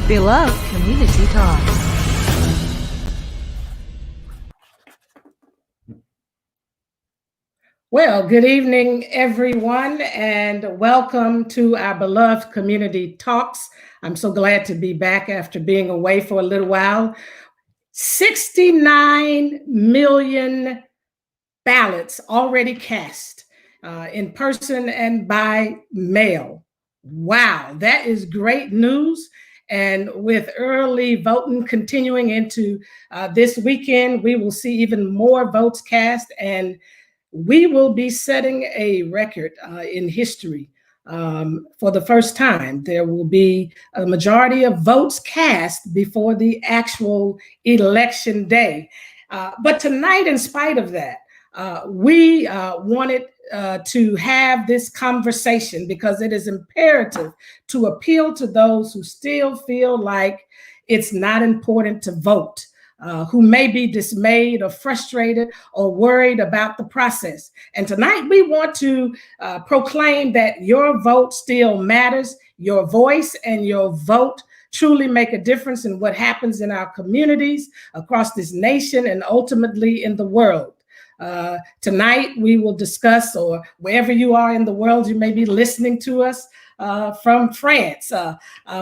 Beloved Community Talks. Well, good evening, everyone, and welcome to our beloved Community Talks. I'm so glad to be back after being away for a little while. 69 million ballots already cast in person and by mail. Wow, that is great news. And with early voting continuing into this weekend, we will see even more votes cast, and we will be setting a record in history. For the first time, there will be a majority of votes cast before the actual election day. But tonight, in spite of that, we wanted to have this conversation because it is imperative to appeal to those who still feel like it's not important to vote. Who may be dismayed or frustrated or worried about the process. And tonight we want to proclaim that your vote still matters. Your voice and your vote truly make a difference in what happens in our communities, across this nation, and ultimately in the world. Tonight we will discuss, or wherever you are in the world, you may be listening to us from France.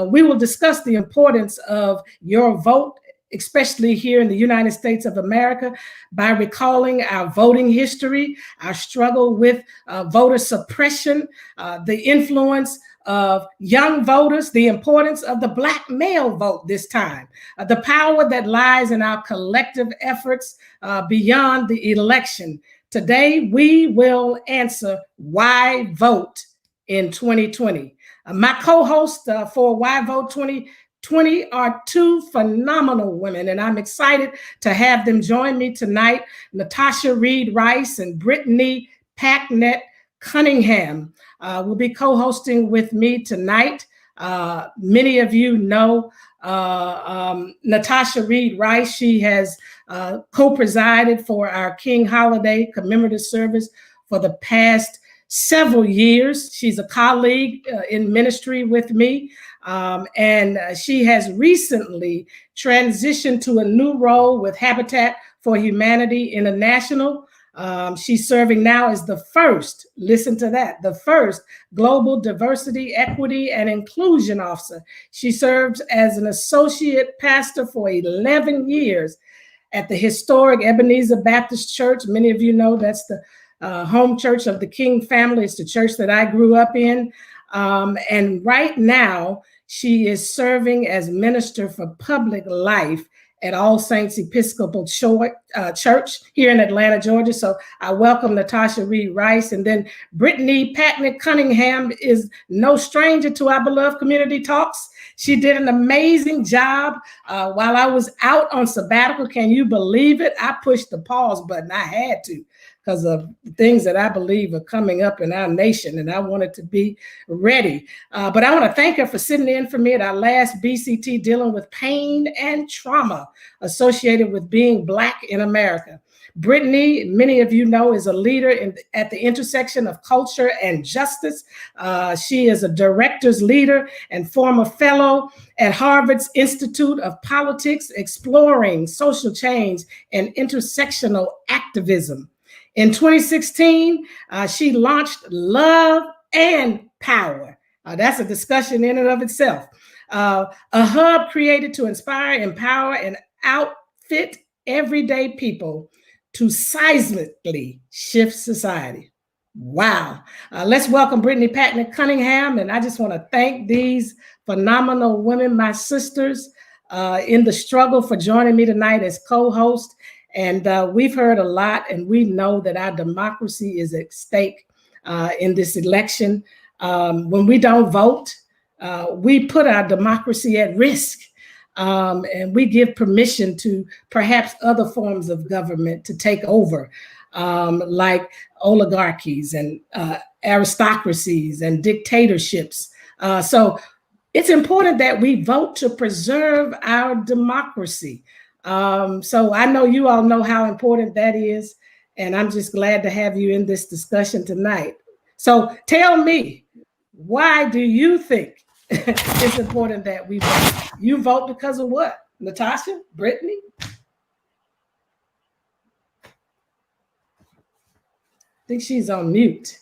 We will discuss the importance of your vote, especially here in the United States of America, by recalling our voting history, our struggle with voter suppression, the influence of young voters, the importance of the Black male vote this time, the power that lies in our collective efforts beyond the election. Today, we will answer why vote in 2020. My co-host for Why Vote 2020 are two phenomenal women, and I'm excited to have them join me tonight. Natosha Reid Rice and Brittany Packnett Cunningham will be co-hosting with me tonight. Many of you know Natosha Reid Rice. She has co-presided for our King Holiday commemorative service for the past several years. She's a colleague in ministry with me. And she has recently transitioned to a new role with Habitat for Humanity International. She's serving now as the first, listen to that, the first Global Diversity, Equity, and Inclusion Officer. She serves as an associate pastor for 11 years at the historic Ebenezer Baptist Church. Many of you know that's the home church of the King family. It's the church that I grew up in. And right now, she is serving as Minister for Public Life at All Saints Episcopal Church here in Atlanta, Georgia. So I welcome Natosha Reid Rice. And then Brittany Packnett Cunningham is no stranger to our beloved Community Talks. She did an amazing job while I was out on sabbatical. Can you believe it? I pushed the pause button. I had to, because of things that I believe are coming up in our nation, and I wanted to be ready. But I want to thank her for sitting in for me at our last BCT dealing with pain and trauma associated with being Black in America. Brittany, many of you know, is a leader at the intersection of culture and justice. She is a director's leader and former fellow at Harvard's Institute of Politics, exploring social change and intersectional activism. In 2016, she launched Love and Power. That's a discussion in and of itself. A hub created to inspire, empower, and outfit everyday people to seismically shift society. Wow. Let's welcome Brittany Packnett Cunningham. And I just want to thank these phenomenal women, my sisters, in the struggle, for joining me tonight as co-host. And we've heard a lot, and we know that our democracy is at stake in this election. When we don't vote, we put our democracy at risk. And we give permission to perhaps other forms of government to take over, like oligarchies and aristocracies and dictatorships. So it's important that we vote to preserve our democracy. So I know you all know how important that is, and I'm just glad to have you in this discussion tonight. So tell me, why do you think it's important that we vote. You vote because of what? Natosha? Brittany? I think she's on mute.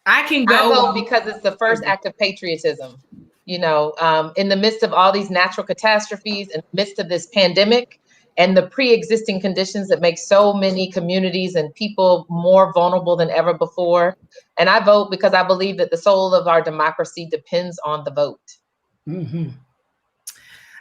I can go. I vote because it's the first act of patriotism. You know, in the midst of all these natural catastrophes, in the midst of this pandemic and the pre-existing conditions that make so many communities and people more vulnerable than ever before. And I vote because I believe that the soul of our democracy depends on the vote. Mm-hmm.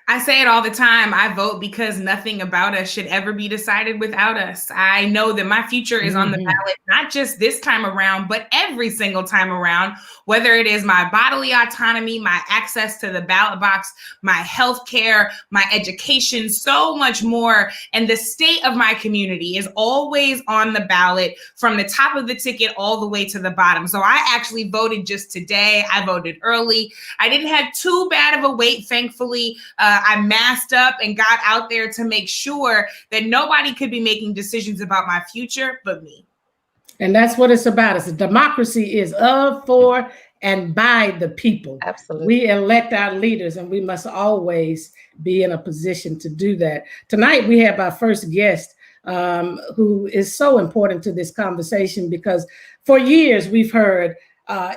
I say it all the time. I vote because nothing about us should ever be decided without us. I know that my future is on the ballot, not just this time around, but every single time around, whether it is my bodily autonomy, my access to the ballot box, my health care, my education, so much more. And the state of my community is always on the ballot from the top of the ticket all the way to the bottom. So I actually voted just today. I voted early. I didn't have too bad of a wait, thankfully. I masked up and got out there to make sure that nobody could be making decisions about my future but me. And that's what it's about. It's a democracy is of, for, and by the people. Absolutely. We elect our leaders, and we must always be in a position to do that. Tonight, we have our first guest who is so important to this conversation because for years we've heard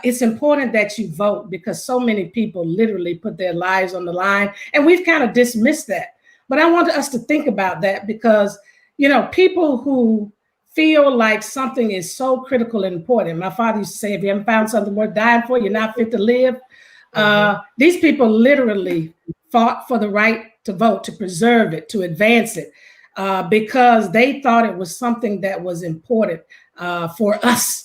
it's important that you vote because so many people literally put their lives on the line, and we've kind of dismissed that. But I want us to think about that because, you know, people who feel like something is so critical and important. My father used to say, if you haven't found something worth dying for, you're not fit to live. These people literally fought for the right to vote, to preserve it, to advance it, because they thought it was something that was important for us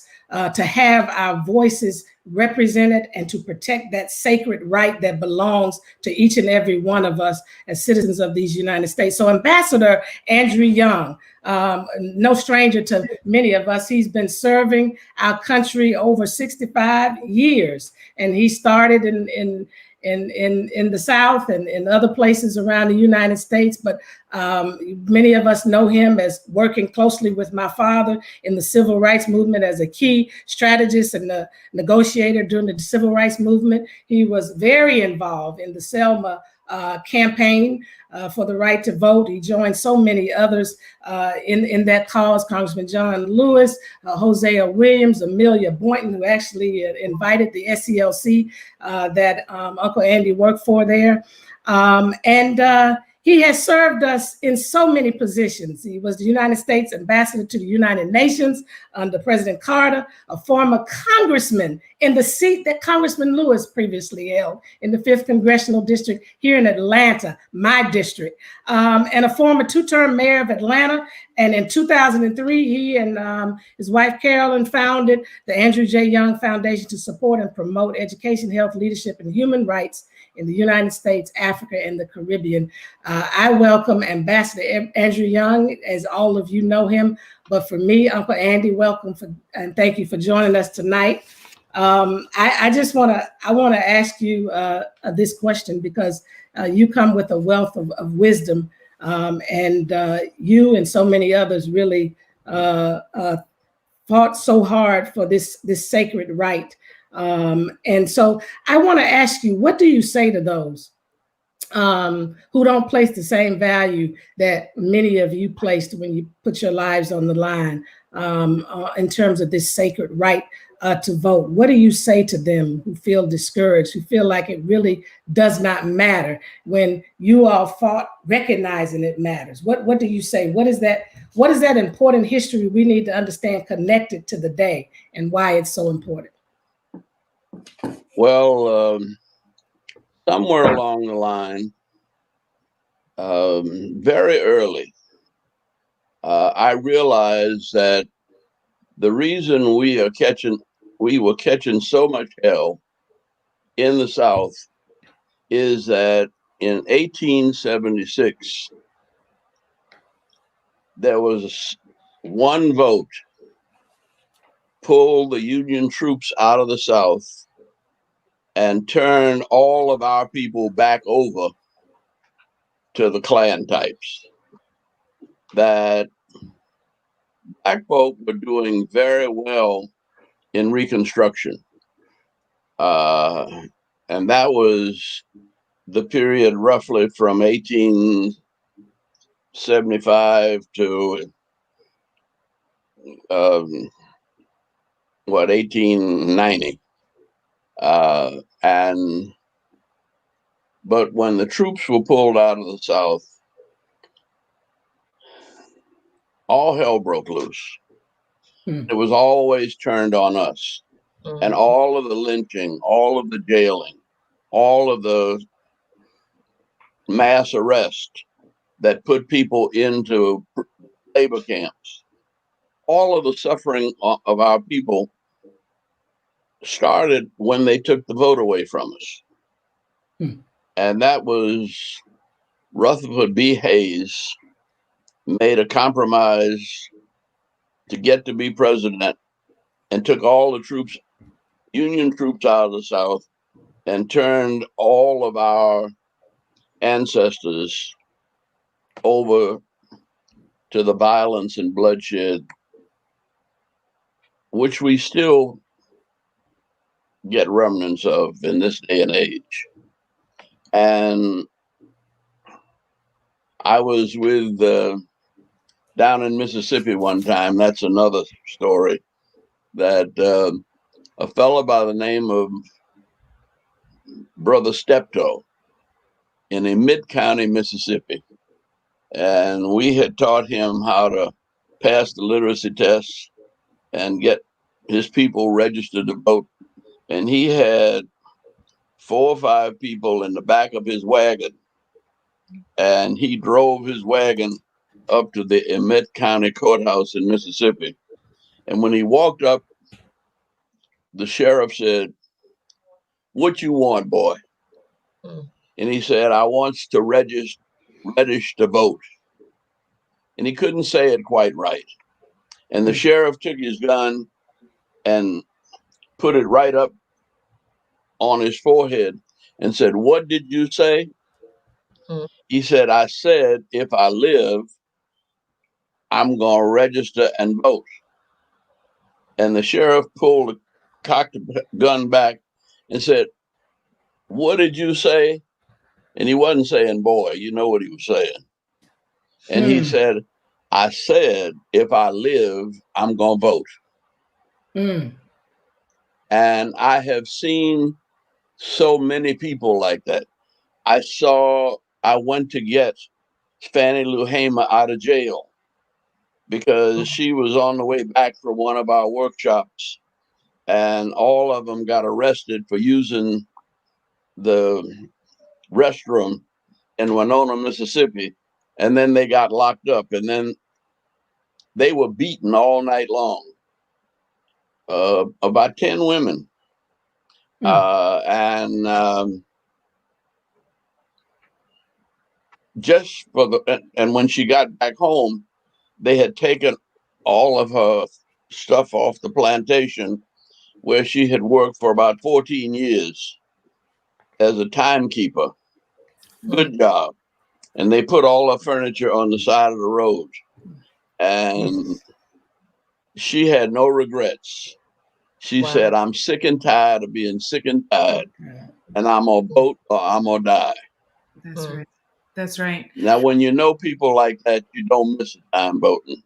to have our voices represented and to protect that sacred right that belongs to each and every one of us as citizens of these United States. So Ambassador Andrew Young, no stranger to many of us, he's been serving our country over 65 years, and he started in the South and in other places around the United States. But many of us know him as working closely with my father in the civil rights movement as a key strategist and a negotiator during the civil rights movement. He was very involved in the Selma campaign for the right to vote. He joined so many others in that cause, Congressman John Lewis, Hosea Williams, Amelia Boynton, who actually invited the SCLC that Uncle Andy worked for there. He has served us in so many positions. He was the United States ambassador to the United Nations under President Carter, a former congressman in the seat that Congressman Lewis previously held in the 5th Congressional District here in Atlanta, my district, and a former 2-term mayor of Atlanta. And in 2003, he and his wife, Carolyn, founded the Andrew J. Young Foundation to support and promote education, health, leadership, and human rights in the United States, Africa, and the Caribbean. I welcome Ambassador Andrew Young, as all of you know him. But for me, Uncle Andy, welcome and thank you for joining us tonight. I just want to ask you this question because you come with a wealth of wisdom, and you and so many others really fought so hard for this sacred right. And so I want to ask you, what do you say to those who don't place the same value that many of you placed when you put your lives on the line in terms of this sacred right to vote? What do you say to them who feel discouraged, who feel like it really does not matter when you all fought recognizing it matters? What do you say? What is that important history we need to understand connected to the day and why it's so important? Well, somewhere along the line, very early, I realized that the reason we were catching so much hell in the South is that in 1876, there was one vote pulled the Union troops out of the South and turn all of our people back over to the Klan types. That Black folk were doing very well in Reconstruction. and that was the period roughly from 1875 to 1890. But when the troops were pulled out of the South, all hell broke loose. It was always turned on us. And all of the lynching, all of the jailing, all of the mass arrest that put people into labor camps, all of the suffering of our people started when they took the vote away from us. And that was Rutherford B. Hayes made a compromise to get to be president and took all the troops, Union troops, out of the South and turned all of our ancestors over to the violence and bloodshed, which we still get remnants of in this day and age. And I was with down in Mississippi one time. That's another story. That a fellow by the name of Brother Steptoe in a mid-county Mississippi, and we had taught him how to pass the literacy tests and get his people registered to vote. And he had 4 or 5 people in the back of his wagon, and he drove his wagon up to the Emmett County Courthouse in Mississippi. And when he walked up, the sheriff said, "What you want, boy?" And he said, "I wants to register to vote." And he couldn't say it quite right. And the sheriff took his gun and put it right up on his forehead and said, "What did you say?" He said, "I said, if I live, I'm going to register and vote." And the sheriff cocked the gun back and said, "What did you say?" And he wasn't saying boy, you know what he was saying. And he said, "I said, if I live, I'm going to vote." And I have seen so many people like that. I went to get Fannie Lou Hamer out of jail because she was on the way back from one of our workshops, and all of them got arrested for using the restroom in Winona, Mississippi, and then they got locked up, and then they were beaten all night long. About 10 women. And when she got back home, they had taken all of her stuff off the plantation where she had worked for about 14 years as a timekeeper. Good job. And they put all her furniture on the side of the road. And she had no regrets. She said, "I'm sick and tired of being sick and tired, and I'm going to vote or I'm going to die." That's right. That's right. Now, when you know people like that, you don't miss a time voting.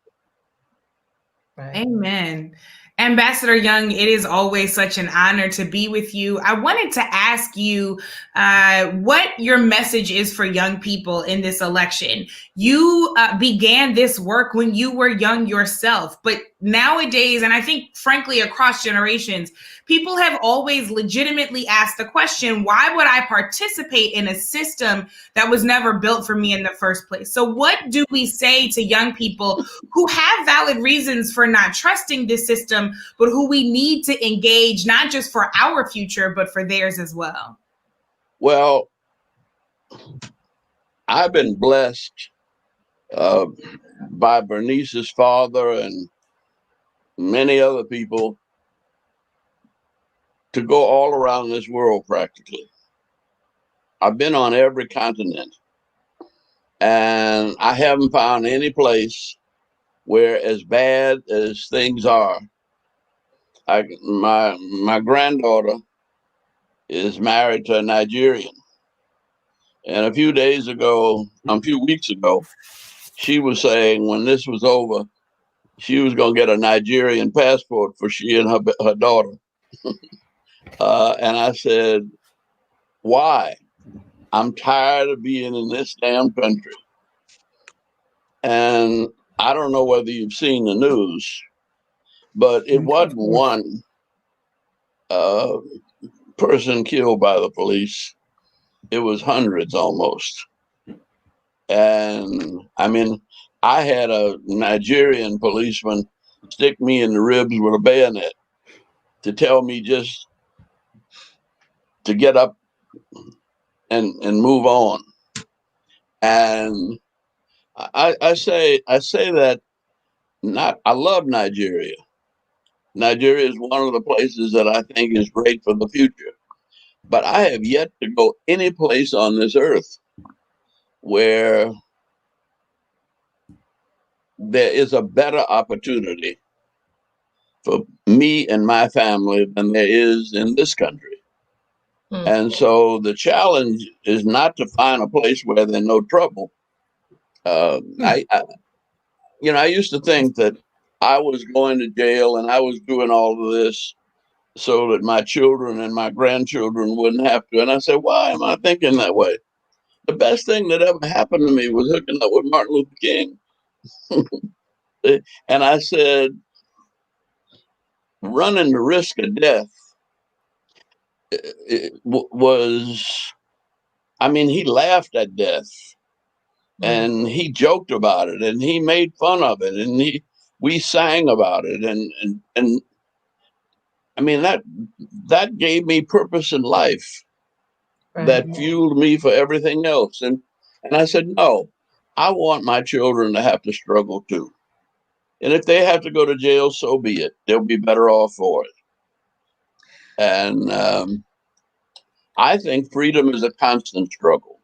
Right. Amen. Ambassador Young, it is always such an honor to be with you. I wanted to ask you what your message is for young people in this election. You began this work when you were young yourself, but nowadays, and I think frankly across generations, people have always legitimately asked the question, why would I participate in a system that was never built for me in the first place? So what do we say to young people who have valid reasons for not trusting this system, but who we need to engage, not just for our future, but for theirs as well? Well, I've been blessed by Bernice's father and many other people to go all around this world practically. I've been on every continent, and I haven't found any place where, as bad as things are, my granddaughter is married to a Nigerian. And a few weeks ago, she was saying when this was over, she was going to get a Nigerian passport for she and her daughter. And I said, why? I'm tired of being in this damn country. And I don't know whether you've seen the news, but it wasn't one person killed by the police. It was hundreds almost. And I mean, I had a Nigerian policeman stick me in the ribs with a bayonet to tell me just to get up and move on. And I say that I love Nigeria. Nigeria is one of the places that I think is great for the future. But I have yet to go any place on this earth where there is a better opportunity for me and my family than there is in this country. And so the challenge is not to find a place where there's no trouble. I used to think that I was going to jail and I was doing all of this so that my children and my grandchildren wouldn't have to. And I said, why am I thinking that way? The best thing that ever happened to me was hooking up with Martin Luther King. And I said, running the risk of death he laughed at death and he joked about it and he made fun of it and we sang about it. And I mean, that gave me purpose in life. Right. That fueled me for everything else. And I said, no, I want my children to have to struggle too. And if they have to go to jail, so be it. They'll be better off for it. And I think freedom is a constant struggle.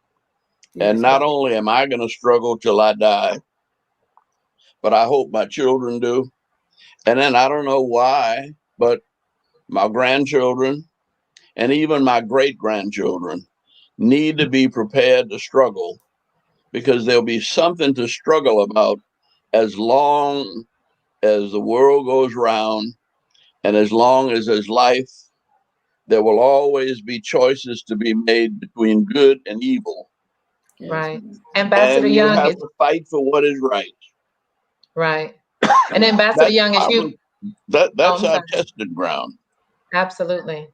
Yes. And not only am I going to struggle till I die, but I hope my children do. And then I don't know why, but my grandchildren and even my great-grandchildren need to be prepared to struggle, because there'll be something to struggle about as long as the world goes round and as long as there's life. There will always be choices to be made between good and evil. Right. Ambassador and Young have to fight for what is right. Right. And Ambassador Young, as you that's our tested ground. Absolutely.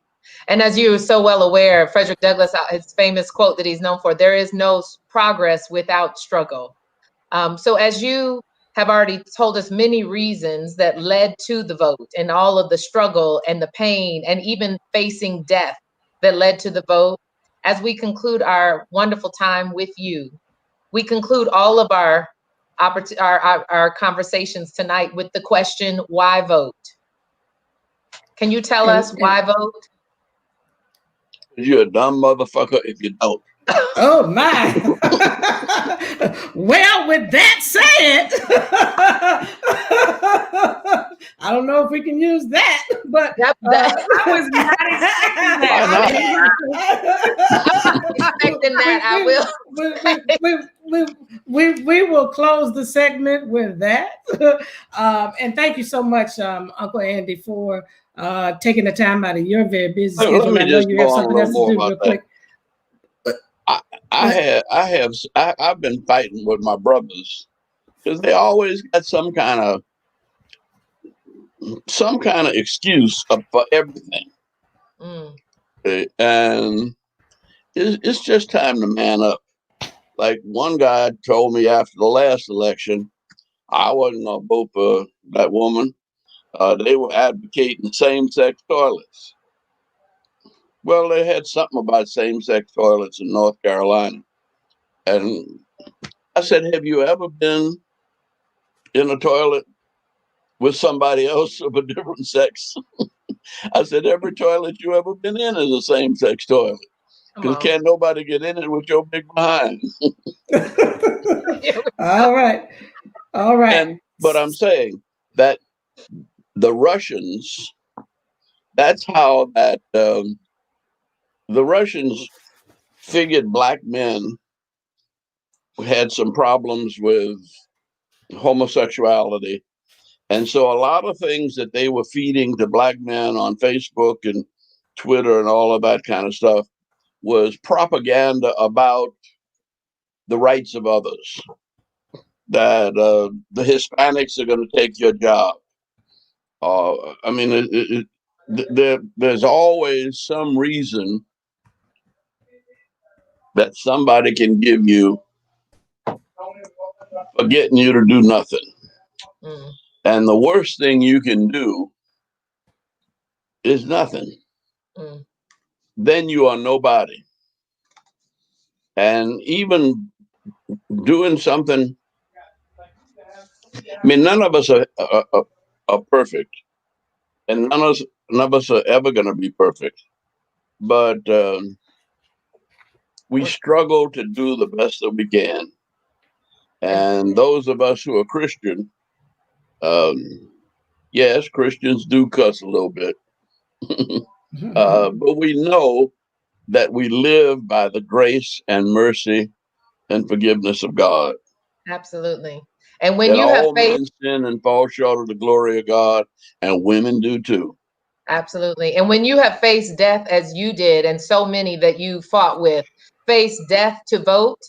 And as you are so well aware, Frederick Douglass, his famous quote that he's known for, there is no progress without struggle. So as you have already told us many reasons that led to the vote and all of the struggle and the pain and even facing death that led to the vote, as we conclude our wonderful time with you, we conclude all of our conversations tonight with the question, why vote? Can you tell us why vote? You're a dumb motherfucker if you don't. Oh my. Well, with that said, I don't know if we can use that, but I was not expecting that. I will. We will close the segment with that. And thank you so much, Uncle Andy, for taking the time out of your very busy schedule. I know you have something else to do real quick. I've been fighting with my brothers because they always got some kind of excuse for everything. And it's just time to man up. Like one guy told me after the last election, I wasn't gonna vote for that woman. They were advocating same-sex toilets. Well, they had something about same-sex toilets in North Carolina. And I said, have you ever been in a toilet with somebody else of a different sex? I said, every toilet you ever been in is a same-sex toilet. Because can't nobody get in it with your big behind. All right. But I'm saying that the Russians, that's how that the Russians figured black men had some problems with homosexuality. And so a lot of things that they were feeding to black men on Facebook and Twitter and all of that kind of stuff was propaganda about the rights of others, that the Hispanics are going to take your job. I mean, there's always some reason that somebody can give you for getting you to do nothing. Mm. And the worst thing you can do is nothing. Mm. Then you are nobody. And even doing something, I mean, none of us are perfect, and none of us are ever going to be perfect. But we struggle to do the best that we can. And those of us who are Christian, yes, Christians do cuss a little bit. But we know that we live by the grace and mercy and forgiveness of God. Absolutely. And when That you have all faith, men sin and fall short of the glory of God, and women do too. absolutely. And when you have faced death as you did, and so many that you fought with, face death to vote,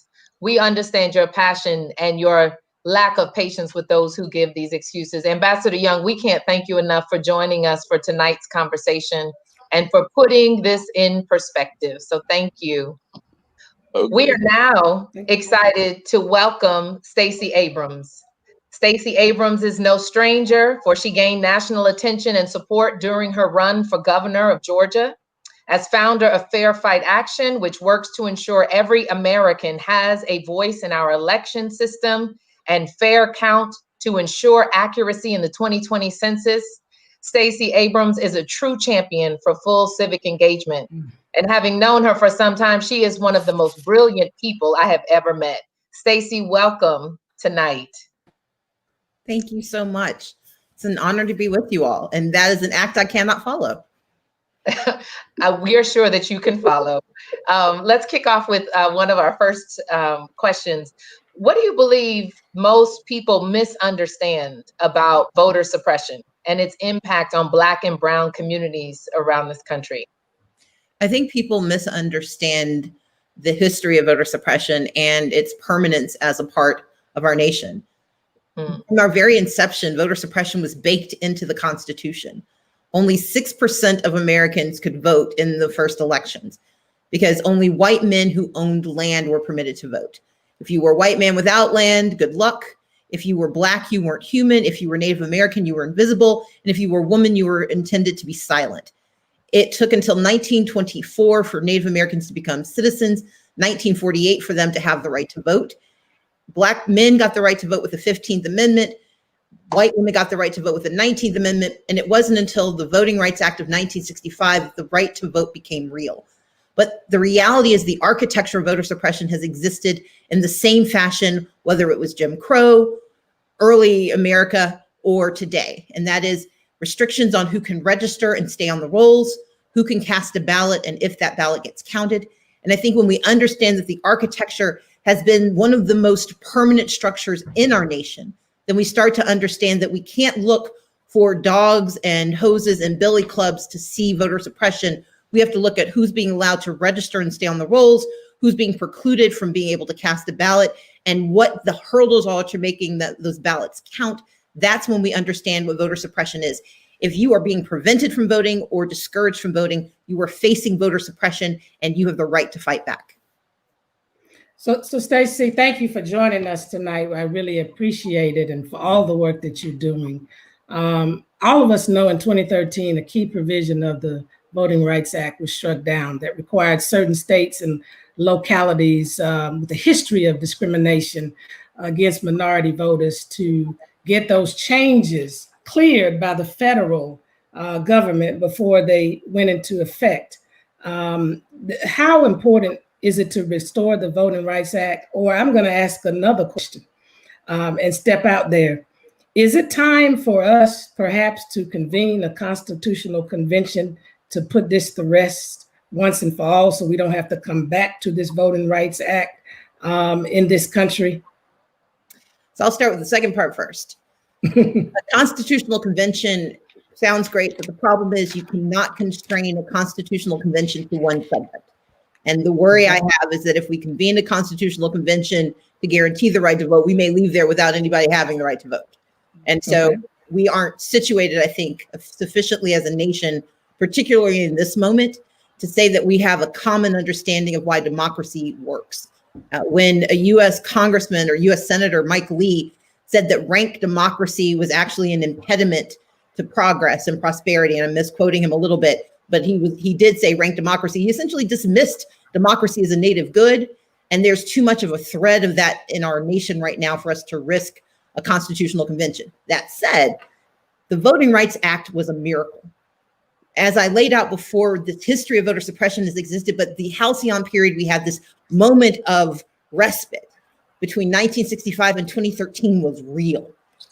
we understand your passion and your lack of patience with those who give these excuses. Ambassador Young, we can't thank you enough for joining us for tonight's conversation and for putting this in perspective. So thank you. Okay. We are now excited to welcome Stacey Abrams. Stacey Abrams is no stranger, for she gained national attention and support during her run for governor of Georgia. As founder of Fair Fight Action, which works to ensure every American has a voice in our election system and fair count to ensure accuracy in the 2020 census, Stacey Abrams is a true champion for full civic engagement. And having known her for some time, she is one of the most brilliant people I have ever met. Stacey, welcome tonight. Thank you so much. It's an honor to be with you all. And that is an act I cannot follow. We are sure that you can follow. Let's kick off with one of our first questions. What do you believe most people misunderstand about voter suppression and its impact on Black and Brown communities around this country? I think people misunderstand the history of voter suppression and its permanence as a part of our nation. From our very inception, voter suppression was baked into the Constitution. Only 6% of Americans could vote in the first elections because only white men who owned land were permitted to vote. If you were a white man without land, good luck. If you were Black, you weren't human. If you were Native American, you were invisible. And if you were a woman, you were intended to be silent. It took until 1924 for Native Americans to become citizens, 1948 for them to have the right to vote. Black men got the right to vote with the 15th Amendment. White women got the right to vote with the 19th Amendment. And it wasn't until the Voting Rights Act of 1965 that the right to vote became real. But the reality is the architecture of voter suppression has existed in the same fashion, whether it was Jim Crow, early America, or today. And that is restrictions on who can register and stay on the rolls, who can cast a ballot, and if that ballot gets counted. And I think when we understand that the architecture has been one of the most permanent structures in our nation, then we start to understand that we can't look for dogs and hoses and billy clubs to see voter suppression. We have to look at who's being allowed to register and stay on the rolls, who's being precluded from being able to cast a ballot, and what the hurdles are to making those ballots count. That's when we understand what voter suppression is. If you are being prevented from voting or discouraged from voting, you are facing voter suppression and you have the right to fight back. So Stacey, thank you for joining us tonight. I really appreciate it, and for all the work that you're doing. All of us know in 2013, a key provision of the Voting Rights Act was struck down that required certain states and localities with a history of discrimination against minority voters to get those changes cleared by the federal government before they went into effect. How important is it to restore the Voting Rights Act? Or I'm going to ask another question and step out there. Is it time for us perhaps to convene a constitutional convention to put this to rest once and for all, so we don't have to come back to this Voting Rights Act in this country? So I'll start with the second part first. A constitutional convention sounds great, but the problem is you cannot constrain a constitutional convention to one subject. And the worry I have is that if we convene a constitutional convention to guarantee the right to vote, we may leave there without anybody having the right to vote. And so we aren't situated, I think, sufficiently as a nation, particularly in this moment, to say that we have a common understanding of why democracy works. When a U.S. congressman or U.S. Senator Mike Lee said that rank democracy was actually an impediment to progress and prosperity, and I'm misquoting him a little bit, but he did say rank democracy. He essentially dismissed democracy as a native good, and there's too much of a thread of that in our nation right now for us to risk a constitutional convention. That said, the Voting Rights Act was a miracle. As I laid out before, this history of voter suppression has existed, but the halcyon period, we had this moment of respite between 1965 and 2013 was real.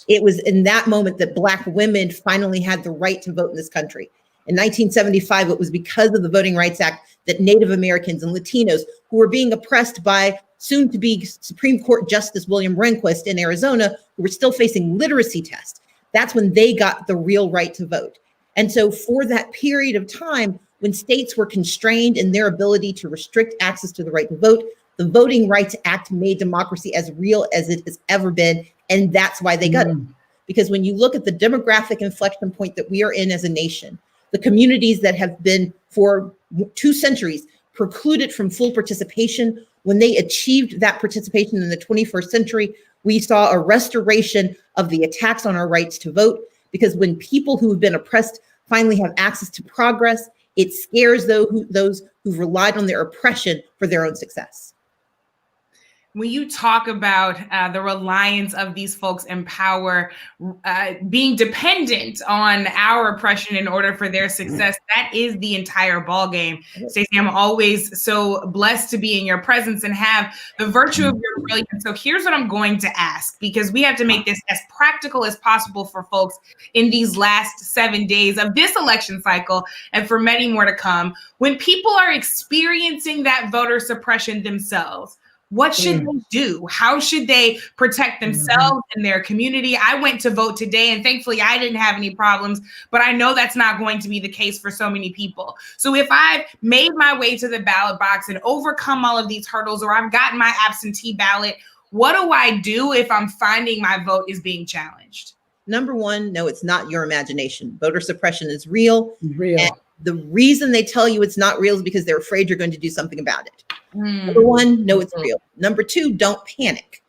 It was in that moment that Black women finally had the right to vote in this country. In 1975, it was because of the Voting Rights Act that Native Americans and Latinos who were being oppressed by soon-to-be Supreme Court Justice William Rehnquist in Arizona, who were still facing literacy tests, that's when they got the real right to vote. And so for that period of time, when states were constrained in their ability to restrict access to the right to vote, the Voting Rights Act made democracy as real as it has ever been. And that's why they got it. Because when you look at the demographic inflection point that we are in as a nation, the communities that have been for 2 centuries precluded from full participation, when they achieved that participation in the 21st century, we saw a restoration of the attacks on our rights to vote. Because when people who have been oppressed finally have access to progress, it scares those who've relied on their oppression for their own success. When you talk about the reliance of these folks in power being dependent on our oppression in order for their success, that is the entire ballgame. Stacey, I'm always so blessed to be in your presence and have the virtue of your brilliance. So here's what I'm going to ask, because we have to make this as practical as possible for folks in these last 7 days of this election cycle and for many more to come. When people are experiencing that voter suppression themselves, what should they do? How should they protect themselves and their community? I went to vote today, and thankfully I didn't have any problems, but I know that's not going to be the case for so many people. So if I've made my way to the ballot box and overcome all of these hurdles, or I've gotten my absentee ballot, what do I do if I'm finding my vote is being challenged? Number one, no, it's not your imagination. Voter suppression is real. Real. And the reason they tell you it's not real is because they're afraid you're going to do something about it. Number one, no, it's real. Number two, don't panic.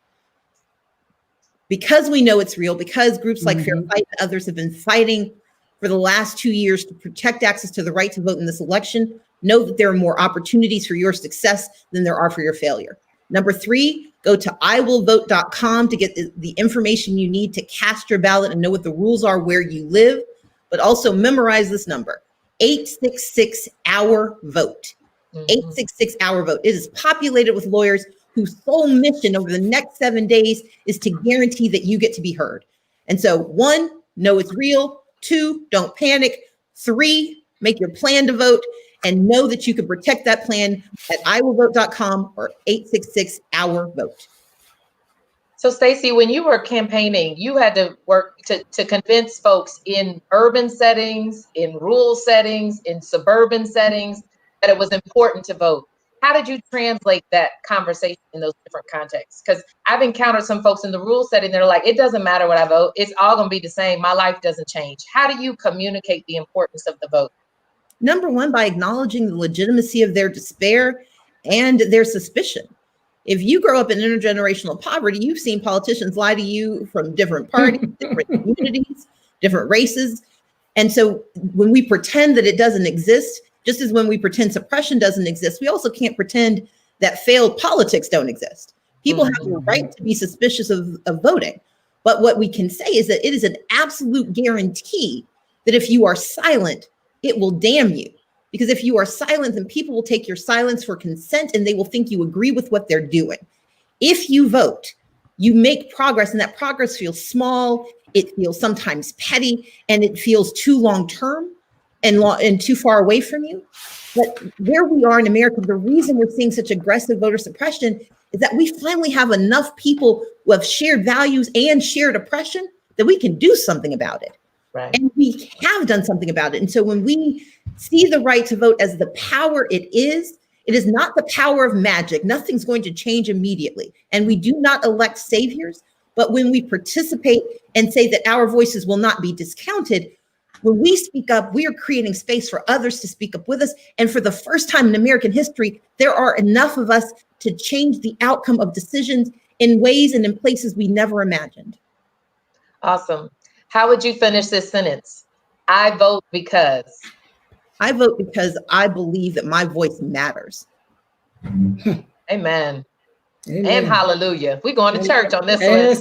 Because we know it's real, because groups like Fair Fight and others have been fighting for the last 2 years to protect access to the right to vote in this election, know that there are more opportunities for your success than there are for your failure. Number three, go to iwillvote.com to get the information you need to cast your ballot and know what the rules are where you live, but also memorize this number, 866-OUR-VOTE. 866-OUR-VOTE. It is populated with lawyers whose sole mission over the next 7 days is to guarantee that you get to be heard. And so 1, know it's real. 2, don't panic. 3, make your plan to vote and know that you can protect that plan at iwillvote.com or 866-OUR-VOTE. So Stacey, when you were campaigning, you had to work to convince folks in urban settings, in rural settings, in suburban settings, that it was important to vote. How did you translate that conversation in those different contexts? Because I've encountered some folks in the rural setting that are like, it doesn't matter what I vote. It's all going to be the same. My life doesn't change. How do you communicate the importance of the vote? Number one, by acknowledging the legitimacy of their despair and their suspicion. If you grow up in intergenerational poverty, you've seen politicians lie to you from different parties, different communities, different races. And so when we pretend that it doesn't exist, just as when we pretend suppression doesn't exist, we also can't pretend that failed politics don't exist. People have the right to be suspicious of voting. But what we can say is that it is an absolute guarantee that if you are silent, it will damn you. Because if you are silent, then people will take your silence for consent and they will think you agree with what they're doing. If you vote, you make progress, and that progress feels small, it feels sometimes petty, and it feels too long-term and too far away from you. But where we are in America, the reason we're seeing such aggressive voter suppression is that we finally have enough people who have shared values and shared oppression that we can do something about it. Right. And we have done something about it. And so when we see the right to vote as the power it is not the power of magic. Nothing's going to change immediately. And we do not elect saviors. But when we participate and say that our voices will not be discounted, when we speak up, we are creating space for others to speak up with us. And for the first time in American history, there are enough of us to change the outcome of decisions in ways and in places we never imagined. Awesome. How would you finish this sentence? I vote because. I vote because I believe that my voice matters. Amen. Amen. And hallelujah. We're going to church on this one.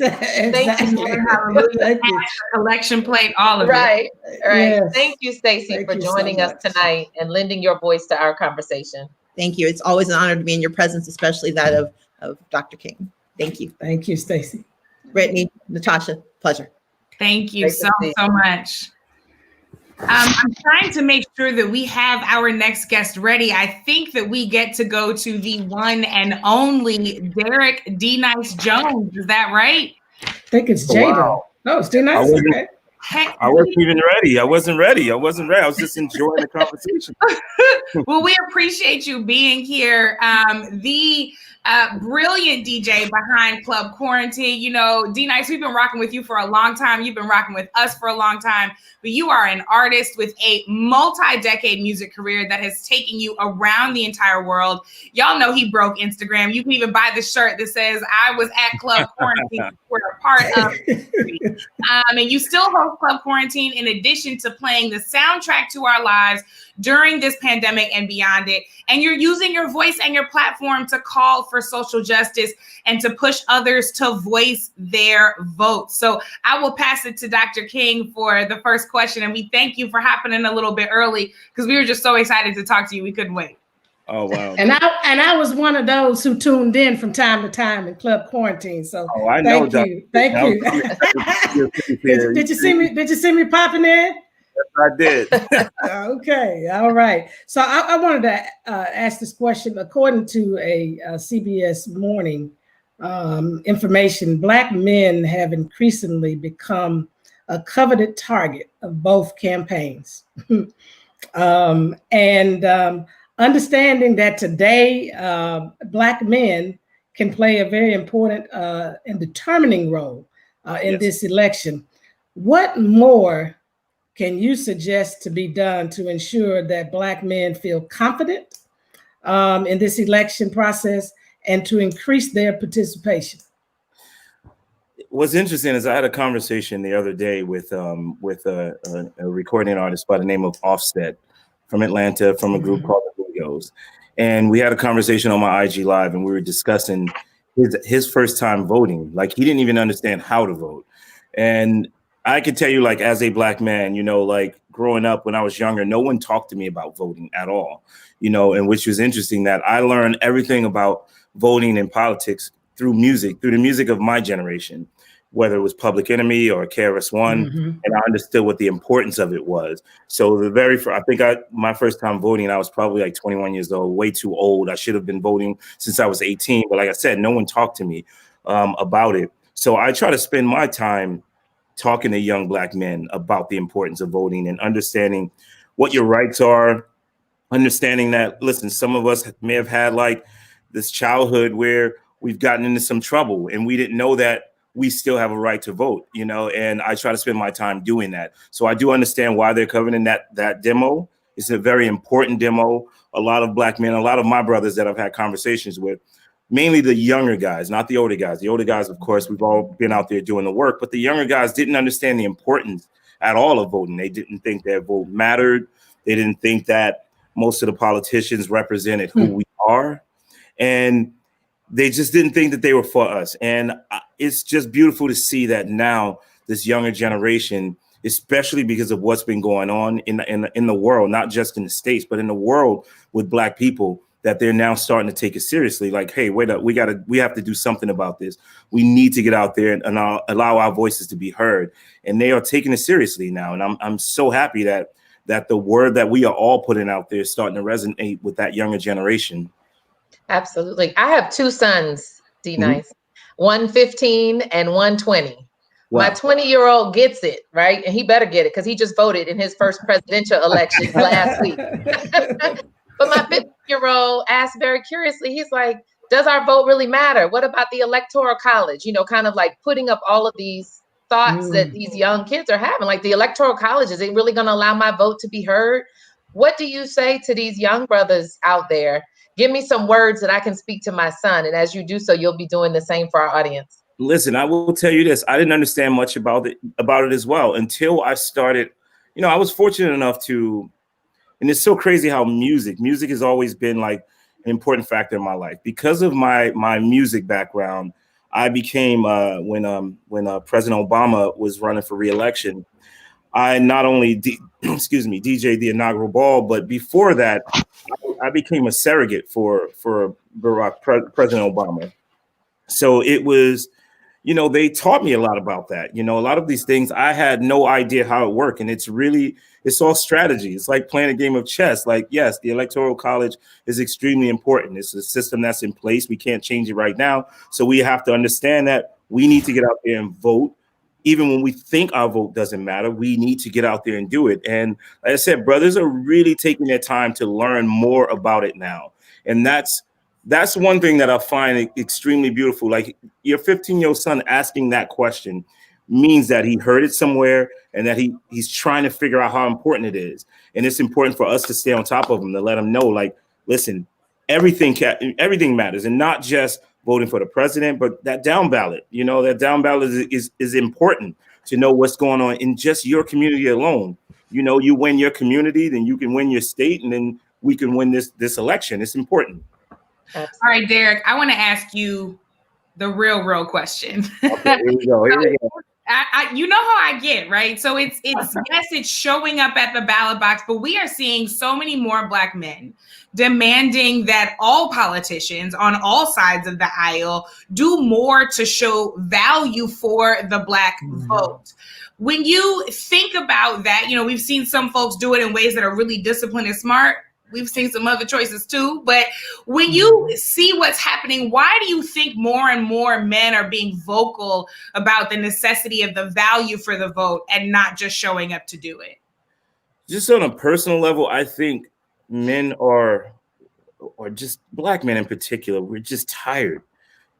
Thank you. Hallelujah. Thank you. Collection plate, all of it. Right. Yes. Thank you, Stacey, Thank for you so joining us much. tonight and lending your voice to our conversation. Thank you. It's always an honor to be in your presence, especially that of Dr. King. Thank you. Thank you, Stacey. Brittany, Natosha, pleasure. Thank you Great to so, see you. so much. I'm trying to make sure that we have our next guest ready. I think that we get to go to the one and only Derek D. Nice Jones. Is that right? I think it's Jaden. Wow. Oh, it's too nice. I wasn't- Okay. Heck, I wasn't even ready. I wasn't ready. I was just enjoying the conversation. well, we appreciate you being here. The brilliant DJ behind Club Quarantine. You know, D-Nice, we've been rocking with you for a long time. You've been rocking with us for a long time. But you are an artist with a multi-decade music career that has taken you around the entire world. Y'all know he broke Instagram. You can even buy the shirt that says, I was at Club Quarantine. We're a part of history. And you still host Club Quarantine in addition to playing the soundtrack to our lives during this pandemic and beyond it. And you're using your voice and your platform to call for social justice and to push others to voice their votes. So I will pass it to Dr. King for the first question. And we thank you for hopping in a little bit early because we were just so excited to talk to you. We couldn't wait. Oh, wow. And I was one of those who tuned in from time to time in Club Quarantine. So I know. thank you. Thank you. Did you see me? Did you see me popping in? I did. Okay, all right. So I wanted to ask this question. According to a CBS Morning information, Black men have increasingly become a coveted target of both campaigns. Understanding that today, Black men can play a very important and determining role in this election. What more can you suggest to be done to ensure that Black men feel confident in this election process and to increase their participation? What's interesting is I had a conversation the other day with a recording artist by the name of Offset from Atlanta, from a group called the Migos. And we had a conversation on my IG Live, and we were discussing his first time voting. Like, he didn't even understand how to vote. And I could tell you, like, as a Black man, you know, like growing up when I was younger, no one talked to me about voting at all, you know, and which was interesting that I learned everything about voting and politics through music, through the music of my generation, whether it was Public Enemy or KRS-One, and I understood what the importance of it was. So my first time voting, I was probably like 21 years old, way too old. I should have been voting since I was 18. But like I said, no one talked to me about it. So I try to spend my time talking to young Black men about the importance of voting and understanding what your rights are, understanding that, listen, some of us may have had like this childhood where we've gotten into some trouble and we didn't know that we still have a right to vote, you know, and I try to spend my time doing that. So I do understand why they're covering that demo. It's a very important demo. A lot of Black men, a lot of my brothers that I've had conversations with, mainly the younger guys, not the older guys. The older guys, of course, we've all been out there doing the work, but the younger guys didn't understand the importance at all of voting. They didn't think their vote mattered. They didn't think that most of the politicians represented who we are. And they just didn't think that they were for us. And it's just beautiful to see that now this younger generation, especially because of what's been going on in the world, not just in the States, but in the world with Black people, that they're now starting to take it seriously. Like, hey, wait up, we have to do something about this. We need to get out there and allow our voices to be heard. And they are taking it seriously now. And I'm so happy that that the word that we are all putting out there is starting to resonate with that younger generation. Absolutely. I have two sons, D-Nice, one 15 and one 20. Wow. My 20-year-old gets it, right? And he better get it because he just voted in his first presidential election last week. But my 15-year-old asked very curiously, he's like, does our vote really matter? What about the Electoral College? You know, kind of like putting up all of these thoughts that these young kids are having. Like the Electoral College, is it really going to allow my vote to be heard? What do you say to these young brothers out there? Give me some words that I can speak to my son. And as you do so, you'll be doing the same for our audience. Listen, I will tell you this. I didn't understand much about it as well until I started. You know, I was fortunate enough to, and it's so crazy how music has always been like an important factor in my life. Because of my music background, I became when President Obama was running for re-election, I not only DJ'd the inaugural ball, but before that, I became a surrogate for President Obama. So it was, you know, they taught me a lot about that. You know, a lot of these things I had no idea how it worked, and it's all strategy. It's like playing a game of chess. Like, yes, the Electoral College is extremely important. It's a system that's in place. We can't change it right now. So we have to understand that we need to get out there and vote. Even when we think our vote doesn't matter, we need to get out there and do it. And like I said, brothers are really taking their time to learn more about it now. And that's one thing that I find extremely beautiful. Like your 15-year-old son asking that question means that he heard it somewhere and that he's trying to figure out how important it is. And it's important for us to stay on top of him, to let him know, like, listen, everything matters, and not just voting for the president, but that down ballot. You know, that down ballot is important to know what's going on in just your community alone. You know, you win your community, then you can win your state, and then we can win this election. It's important. All right, Derek, I want to ask you the real question. Okay, here we go. You know how I get, right? So it's yes, it's showing up at the ballot box, but we are seeing so many more Black men demanding that all politicians on all sides of the aisle do more to show value for the Black vote. When you think about that, you know, we've seen some folks do it in ways that are really disciplined and smart. We've seen some other choices too. But when you see what's happening, why do you think more and more men are being vocal about the necessity of the value for the vote and not just showing up to do it? Just on a personal level, I think men or just Black men in particular, we're just tired.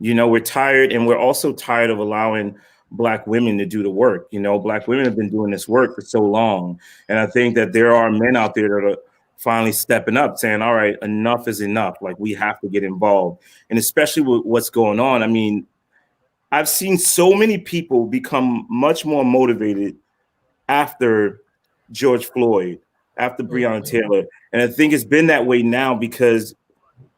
You know, we're tired, and we're also tired of allowing Black women to do the work. You know, Black women have been doing this work for so long. And I think that there are men out there that are finally stepping up, saying, all right, enough is enough. Like, we have to get involved. And especially with what's going on. I mean, I've seen so many people become much more motivated after George Floyd, after Breonna Taylor. And I think it's been that way now because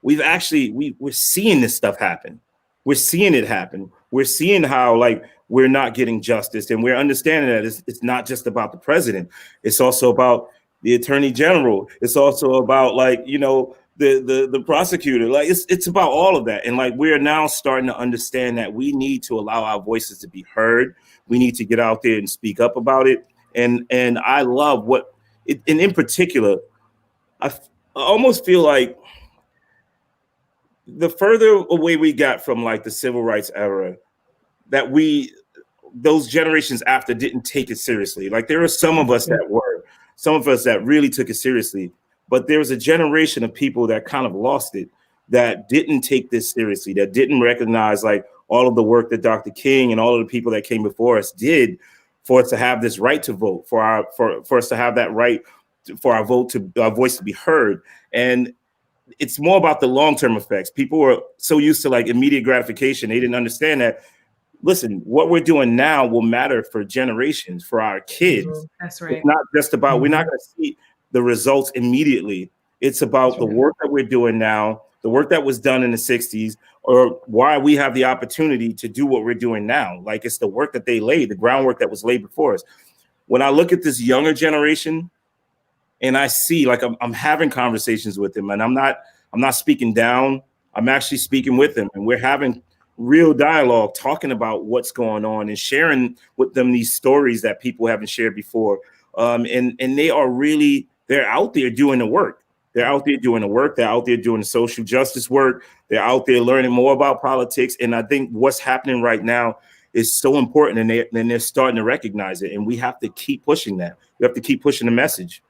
we're seeing this stuff happen. We're seeing it happen. We're seeing how, like, we're not getting justice, and we're understanding that it's not just about the president. It's also about the attorney general. It's also about, like, you know, the prosecutor. Like, it's about all of that. And like, we're now starting to understand that we need to allow our voices to be heard. We need to get out there and speak up about it. And I love and in particular, I almost feel like the further away we got from like the civil rights era, that those generations after didn't take it seriously. Like, there are some of us that really took it seriously, but there was a generation of people that kind of lost it, that didn't take this seriously, that didn't recognize like all of the work that Dr. King and all of the people that came before us did for us to have this right to vote, for us to have that right for our voice to be heard. And it's more about the long-term effects. People were so used to like immediate gratification. They didn't understand that, listen, what we're doing now will matter for generations, for our kids. That's right. It's not just about, we're not going to see the results immediately. It's about the work that we're doing now, the work that was done in the 60s, or why we have the opportunity to do what we're doing now. Like, it's the work that they laid, the groundwork that was laid before us. When I look at this younger generation and I see, like, I'm having conversations with them, and I'm not speaking down, I'm actually speaking with them, and we're having real dialogue, talking about what's going on and sharing with them these stories that people haven't shared before. and they're out there doing the work. They're out there doing the work. They're out there doing the social justice work. They're out there learning more about politics. And I think what's happening right now is so important, and they're starting to recognize it. And we have to keep pushing that. We have to keep pushing the message.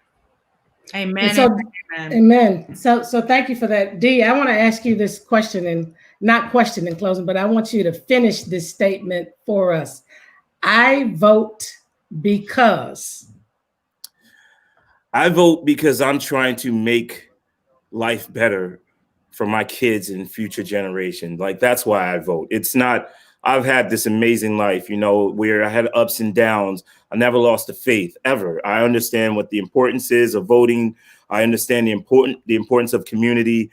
Amen. Amen. So thank you for that. Dee, I want to ask you this question, and not question in closing, but I want you to finish this statement for us. I vote because. I vote because I'm trying to make life better for my kids and future generations. Like, that's why I vote. It's not, I've had this amazing life, where I had ups and downs. I never lost the faith ever. I understand what the importance is of voting. I understand the importance of community.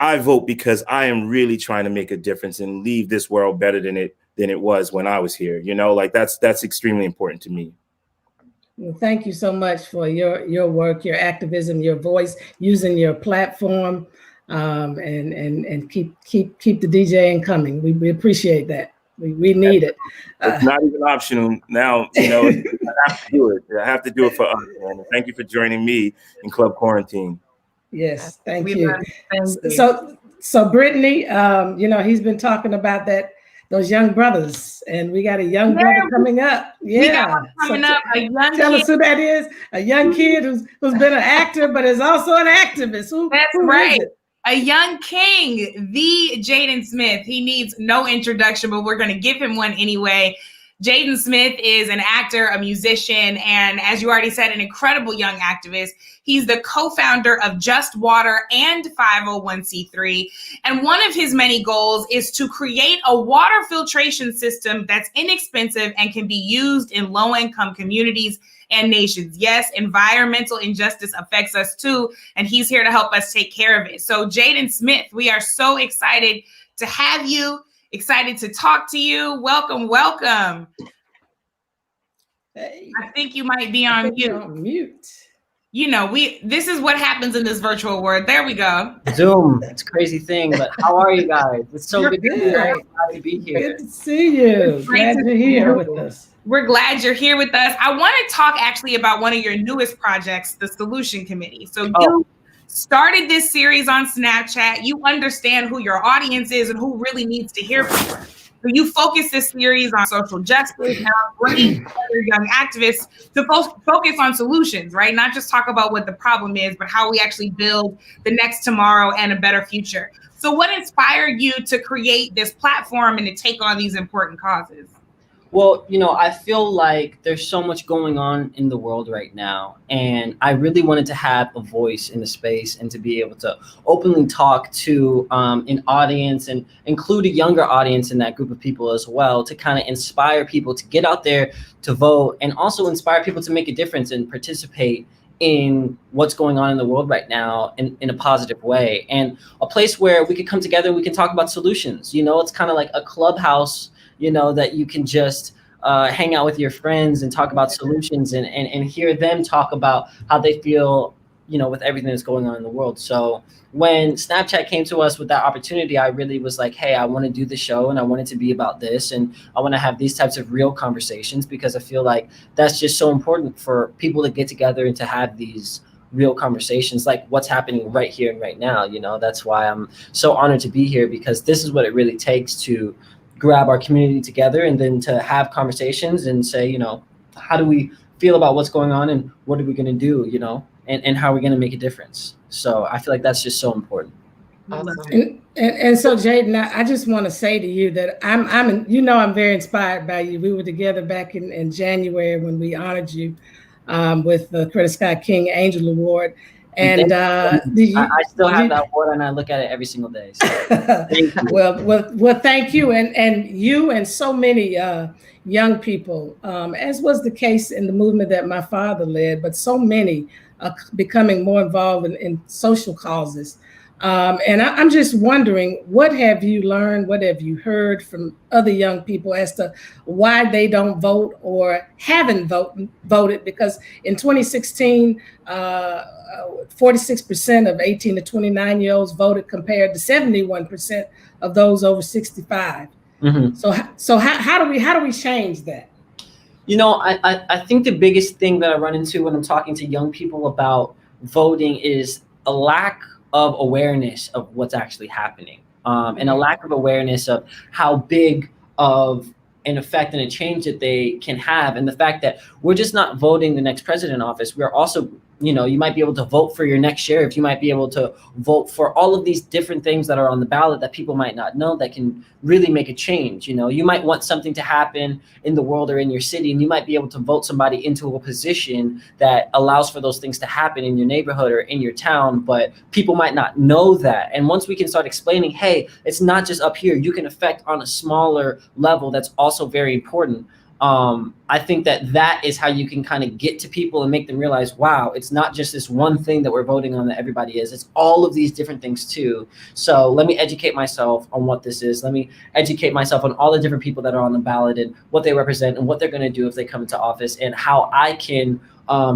I vote because I am really trying to make a difference and leave this world better than it was when I was here. That's extremely important to me. Well, thank you so much for your work, your activism, your voice, using your platform, and keep the DJing coming. We appreciate that. We need it. It's not even optional now. I have to do it. I have to do it for us. And thank you for joining me in Club Quarantine. Yes, thank you. So Brittany, he's been talking about those young brothers, and we got a young brother coming up. Yeah, a young tell us who that is. A young kid who's been an actor, but is also an activist. Who right. Is it? A young king, the Jaden Smith. He needs no introduction, but we're going to give him one anyway. Jaden Smith is an actor, a musician, and as you already said, an incredible young activist. He's the co-founder of Just Water and 501c3. And one of his many goals is to create a water filtration system that's inexpensive and can be used in low-income communities and nations. Yes, environmental injustice affects us too, and he's here to help us take care of it. So Jaden Smith, we are so excited to have you. Excited to talk to you. Welcome. Hey, I think you might be on mute. This is what happens in this virtual world. There we go. Zoom, it's a crazy thing, but how are you guys? It's so good to be here. Good to see you. Glad you're here with us. We're glad you're here with us. I want to talk actually about one of your newest projects, the Solution Committee. So you started this series on Snapchat. You understand who your audience is and who really needs to hear from you. So you focus this series on social justice and bringing together young activists to focus on solutions, right? Not just talk about what the problem is, but how we actually build the next tomorrow and a better future. So what inspired you to create this platform and to take on these important causes? Well, I feel like there's so much going on in the world right now, and I really wanted to have a voice in the space and to be able to openly talk to an audience and include a younger audience in that group of people as well, to kind of inspire people to get out there to vote, and also inspire people to make a difference and participate in what's going on in the world right now in a positive way, and a place where we could come together and we can talk about solutions. It's kind of like a clubhouse, that you can just hang out with your friends and talk about solutions and hear them talk about how they feel, with everything that's going on in the world. So when Snapchat came to us with that opportunity, I really was like, hey, I want to do the show and I want it to be about this. And I want to have these types of real conversations, because I feel like that's just so important for people to get together and to have these real conversations like what's happening right here and right now. That's why I'm so honored to be here, because this is what it really takes to grab our community together and then to have conversations and say, how do we feel about what's going on and what are we going to do, and how are we going to make a difference? So I feel like that's just so important. Awesome. And so Jaden, I just want to say to you that I'm very inspired by you. We were together back in January when we honored you with the Coretta Scott King Angel Award. And I still have that award, and I look at it every single day. So thank you. Well, thank you, and you and so many young people, as was the case in the movement that my father led, but so many becoming more involved in social causes. And I'm just wondering, what have you learned? What have you heard from other young people as to why they don't vote or haven't voted? Because in 2016, 46% of 18 to 29-year-olds voted, compared to 71% of those over 65. Mm-hmm. So how do we change that? You know, I think the biggest thing that I run into when I'm talking to young people about voting is a lack of awareness of what's actually happening, and a lack of awareness of how big of an effect and a change that they can have. And the fact that we're just not voting the next president in office, we're also, you know, you might be able to vote for your next sheriff. You might be able to vote for all of these different things that are on the ballot that people might not know that can really make a change. You know, you might want something to happen in the world or in your city, and you might be able to vote somebody into a position that allows for those things to happen in your neighborhood or in your town, but people might not know that. And once we can start explaining, hey, it's not just up here, you can affect on a smaller level, that's also very important. I think that is how you can kind of get to people and make them realize, wow, it's not just this one thing that we're voting on that everybody is. It's all of these different things too. So let me educate myself on what this is. Let me educate myself on all the different people that are on the ballot and what they represent and what they're going to do if they come into office, and how I can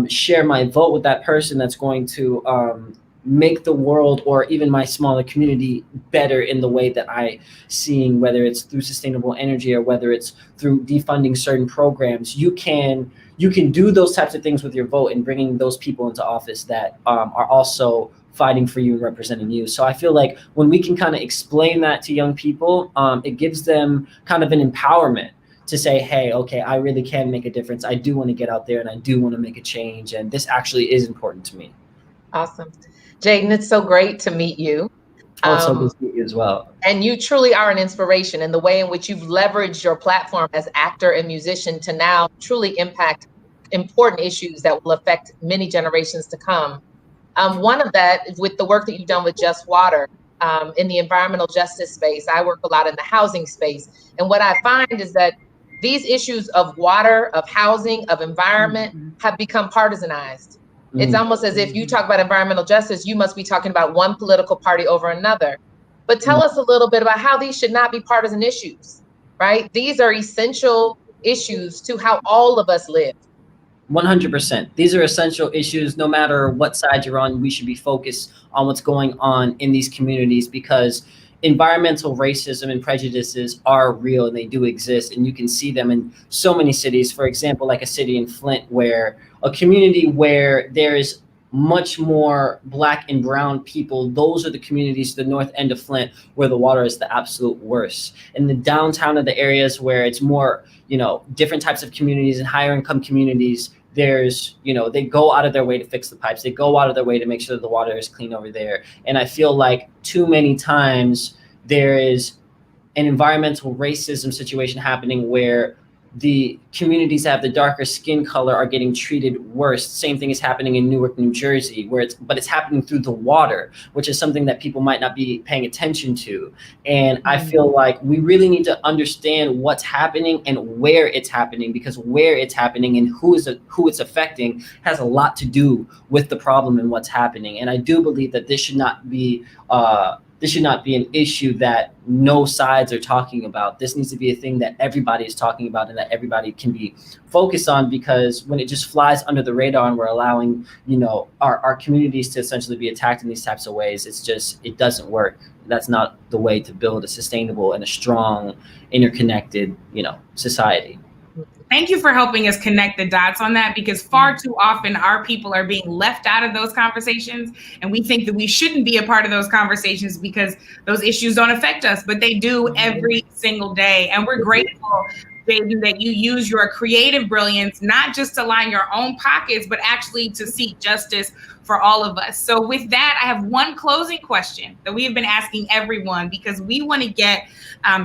share my vote with that person that's going to make the world or even my smaller community better in the way that I seeing, whether it's through sustainable energy or whether it's through defunding certain programs. You can do those types of things with your vote and bringing those people into office that are also fighting for you and representing you. So I feel like when we can kind of explain that to young people, it gives them kind of an empowerment to say, hey, okay, I really can make a difference. I do want to get out there and I do want to make a change. And this actually is important to me. Awesome. Jaden, it's so great to meet you. Also good to meet you as well. And you truly are an inspiration in the way in which you've leveraged your platform as actor and musician to now truly impact important issues that will affect many generations to come. One of that, with the work that you've done with Just Water, in the environmental justice space. I work a lot in the housing space. And what I find is that these issues of water, of housing, of environment have become partisanized. It's almost as if you talk about environmental justice, you must be talking about one political party over another. But tell us a little bit about how these should not be partisan issues, right? These are essential issues to how all of us live. 100%. These are essential issues. No matter what side you're on, we should be focused on what's going on in these communities, because environmental racism and prejudices are real and they do exist. And you can see them in so many cities. For example, like a city in Flint, where a community where there is much more Black and brown people, those are the communities, the north end of Flint, where the water is the absolute worst. In the downtown of the areas where it's more, different types of communities and higher income communities, there's, they go out of their way to fix the pipes. They go out of their way to make sure that the water is clean over there. And I feel like too many times there is an environmental racism situation happening where the communities that have the darker skin color are getting treated worse. Same thing is happening in Newark, New Jersey, but it's happening through the water, which is something that people might not be paying attention to. And I feel like we really need to understand what's happening and where it's happening, because where it's happening and who it's affecting has a lot to do with the problem and what's happening. And I do believe that this should not be an issue that no sides are talking about. This needs to be a thing that everybody is talking about and that everybody can be focused on, because when it just flies under the radar and we're allowing, our communities to essentially be attacked in these types of ways, it doesn't work. That's not the way to build a sustainable and a strong, interconnected, society. Thank you for helping us connect the dots on that, because far too often our people are being left out of those conversations, and we think that we shouldn't be a part of those conversations because those issues don't affect us, but they do every single day. And we're grateful, Jaden, that you use your creative brilliance, not just to line your own pockets, but actually to seek justice for all of us. So with that, I have one closing question that we have been asking everyone, because we want to get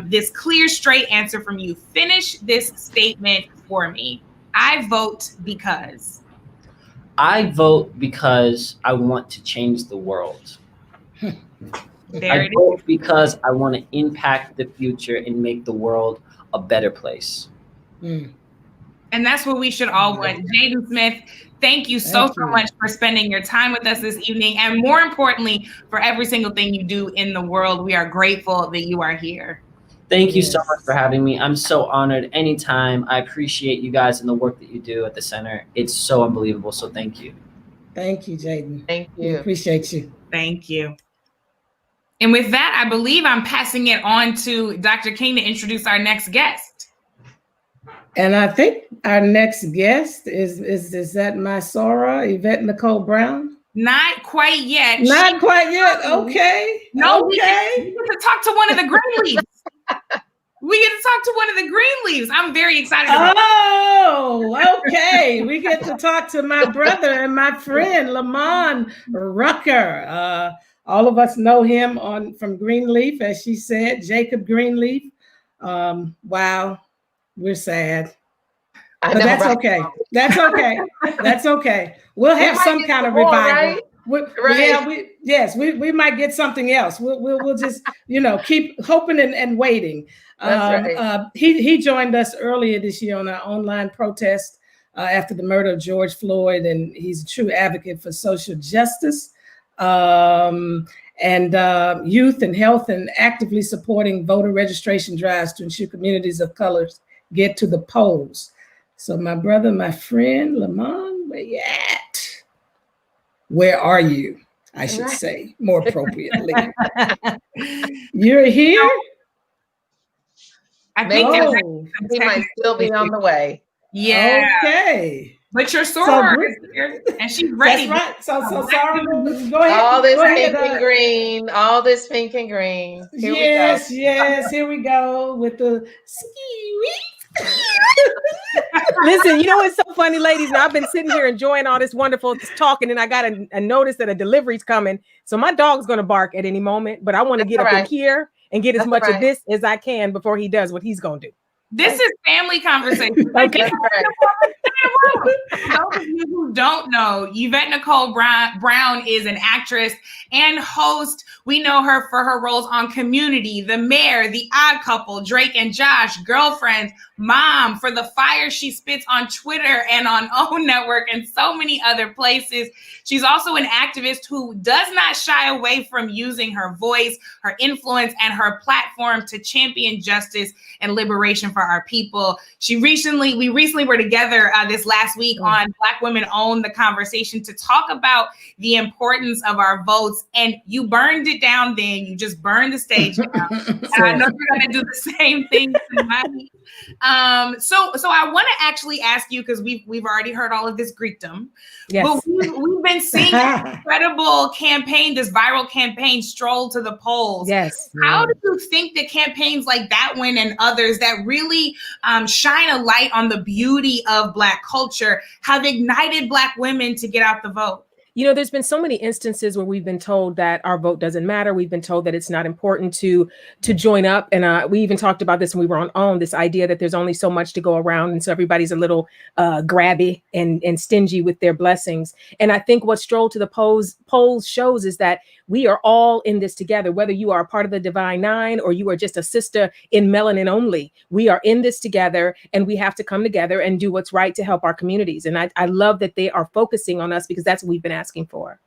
this clear, straight answer from you. Finish this statement for me. I vote because. I vote because I want to change the world. I vote because I want to impact the future and make the world a better place. And that's what we should all want. Jaden Smith, thank you so much for spending your time with us this evening. And more importantly, for every single thing you do in the world. We are grateful that you are here. Thank you so much for having me. I'm so honored. Anytime. I appreciate you guys and the work that you do at the center. It's so unbelievable. So thank you. Thank you, Jaden. Thank you. We appreciate you. Thank you. And with that, I believe I'm passing it on to Dr. King to introduce our next guest. And I think our next guest is that my Sora, Yvette Nicole Brown? Not quite yet. Not quite yet. Okay. No, okay. we get to talk to one of the Greenleafs. We get to talk to one of the Greenleafs. I'm very excited about Oh, okay. We get to talk to my brother and my friend, Lamman Rucker. All of us know him from Greenleaf, as she said, Jacob Greenleaf. Wow, we're sad. But that's okay. That's okay. That's okay. We'll have some kind of revival. Right? We might get something else. We'll just keep hoping and waiting. He joined us earlier this year on our online protest after the murder of George Floyd, and he's a true advocate for social justice and youth and health, and actively supporting voter registration drives to ensure communities of colors get to the polls. So my brother, my friend, Lamman, where you at? Where are you? I should say more appropriately. You're here? I think he might still be on the way. Yeah. Okay. But your Sora is here, and she's ready. That's right. So Sora, go ahead. All this pink and green. All this pink and green. Here we go. Yes. Here we go with the ski. Listen, you know what's so funny, ladies? Now I've been sitting here enjoying all this wonderful talking, and I got a notice that a delivery's coming. So my dog's gonna bark at any moment, but I want to get up in here and get as much of this as I can before he does what he's gonna do. This is family conversation. Okay. Those of you who don't know, Yvette Nicole Brown is an actress and host. We know her for her roles on Community, The Mayor, The Odd Couple, Drake and Josh, Girlfriends, Mom, for the fire she spits on Twitter and on O Network and so many other places. She's also an activist who does not shy away from using her voice, her influence, and her platform to champion justice and liberation for our people. We recently were together this last week on Black Women Own the Conversation to talk about the importance of our votes. And you burned it down then. You just burned the stage down. And I know you're going to do the same thing tonight. So I want to actually ask you, because we've already heard all of this Greekdom, but we've been seeing an incredible campaign, this viral campaign, Stroll to the Polls. Yes. How do you think that campaigns like that one and others that really shine a light on the beauty of Black culture have ignited Black women to get out the vote? You know, there's been so many instances where we've been told that our vote doesn't matter. We've been told that it's not important to join up. And we even talked about this when we were on this idea that there's only so much to go around. And so everybody's a little grabby and stingy with their blessings. And I think what Stroll to the Polls shows is that we are all in this together, whether you are a part of the Divine Nine or you are just a sister in melanin only. We are in this together, and we have to come together and do what's right to help our communities. And I love that they are focusing on us, because that's what we've been asking for.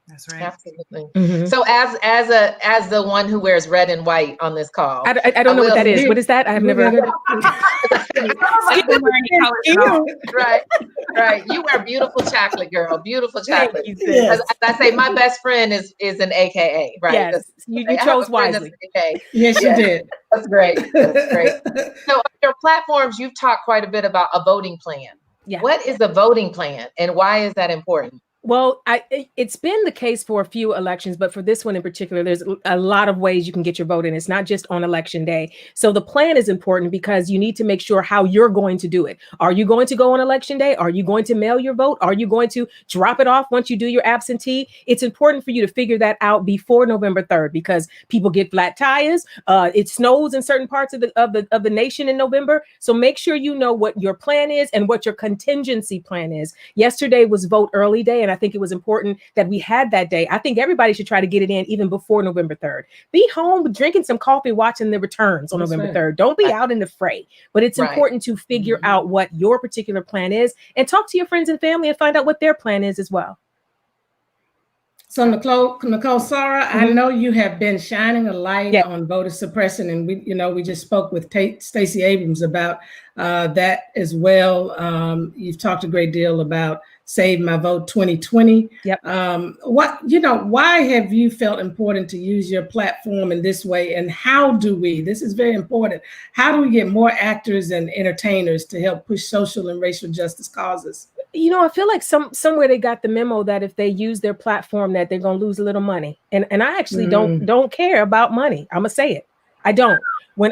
That's right. Absolutely. Mm-hmm. So as the one who wears red and white on this call, I don't know what that is. What is that? I have never heard Right. You wear beautiful chocolate, girl. Beautiful chocolate. Thank you, sis. As I say, my best friend is an AKA, right? Yes, you chose wisely. Yes, you did. That's great. That's great. So on your platforms, you've talked quite a bit about a voting plan. Yeah. What is a voting plan, and why is that important? Well, it's been the case for a few elections, but for this one in particular, there's a lot of ways you can get your vote in. It's not just on election day. So the plan is important because you need to make sure how you're going to do it. Are you going to go on election day? Are you going to mail your vote? Are you going to drop it off once you do your absentee? It's important for you to figure that out before November 3rd, because people get flat tires. It snows in certain parts of the nation in November. So make sure you know what your plan is and what your contingency plan is. Yesterday was vote early day, and I think it was important that we had that day. I think everybody should try to get it in even before November 3rd. Be home drinking some coffee, watching the returns on November 3rd. Don't be out in the fray. But it's important to figure out what your particular plan is and talk to your friends and family and find out what their plan is as well. So Nicole Sora, I know you have been shining a light on voter suppression, and we just spoke with Stacey Abrams about that as well. You've talked a great deal about Save My Vote 2020. Yep. Why have you felt important to use your platform in this way? And how do we, this is very important, how do we get more actors and entertainers to help push social and racial justice causes? I feel like somewhere they got the memo that if they use their platform that they're going to lose a little money. And I actually don't care about money. I'm going to say it. I don't. When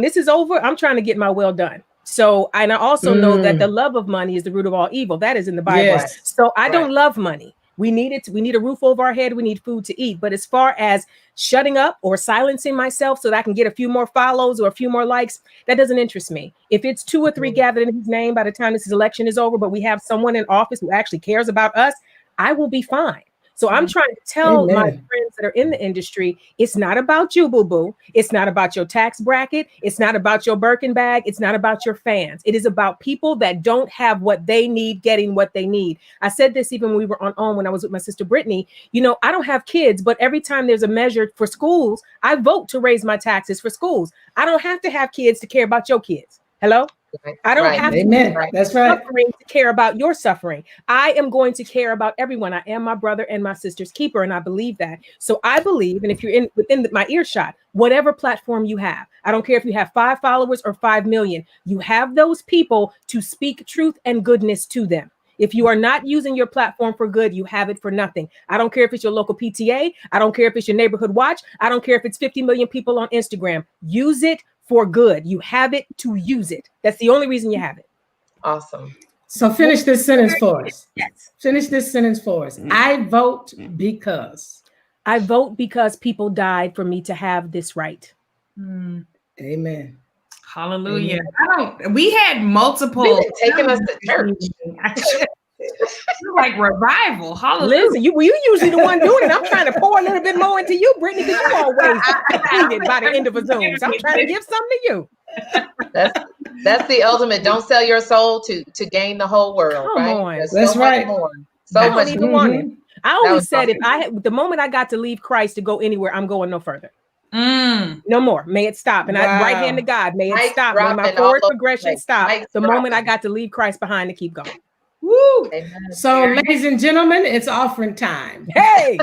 this is over, I'm trying to get my well done. So, and I also know that the love of money is the root of all evil. That is in the Bible. Yes. So I don't love money. We need it. We need a roof over our head. We need food to eat. But as far as shutting up or silencing myself so that I can get a few more follows or a few more likes, that doesn't interest me. If it's 2 or 3 gathered in his name by the time this election is over, but we have someone in office who actually cares about us, I will be fine. So I'm trying to tell my friends that are in the industry, it's not about you, boo-boo. It's not about your tax bracket. It's not about your Birkin bag. It's not about your fans. It is about people that don't have what they need, getting what they need. I said this even when we were on when I was with my sister Brittany. I don't have kids, but every time there's a measure for schools, I vote to raise my taxes for schools. I don't have to have kids to care about your kids. Hello? I don't have to That's right. suffering to care about your suffering. I am going to care about everyone. I am my brother and my sister's keeper, and I believe that. So I believe, and if you're within my earshot, whatever platform you have, I don't care if you have 5 followers or 5 million, you have those people to speak truth and goodness to them. If you are not using your platform for good, you have it for nothing. I don't care if it's your local PTA. I don't care if it's your neighborhood watch. I don't care if it's 50 million people on Instagram. Use it for good. You have it to use it. That's the only reason you have it. Awesome. So finish this sentence for us. Yes. Finish this sentence for us. I vote because. I vote because people died for me to have this right. Amen. Hallelujah. We had multiple. Really taking us to church. Like revival. Hallelujah. Listen, you usually the one doing it. I'm trying to pour a little bit more into you, Brittany, because you always depleted by the end of a Zoom. So I'm trying to give something to you. That's the ultimate. Don't sell your soul to gain the whole world. Come right? on. That's right. So much even more. want it. I always said the moment I got to leave Christ to go anywhere, I'm going no further. No more. May it stop. And I right hand to God. May it stop. May my forward progression stop. The moment I got to leave Christ behind to keep going. Woo! Amen. So, ladies and gentlemen, it's offering time. Hey!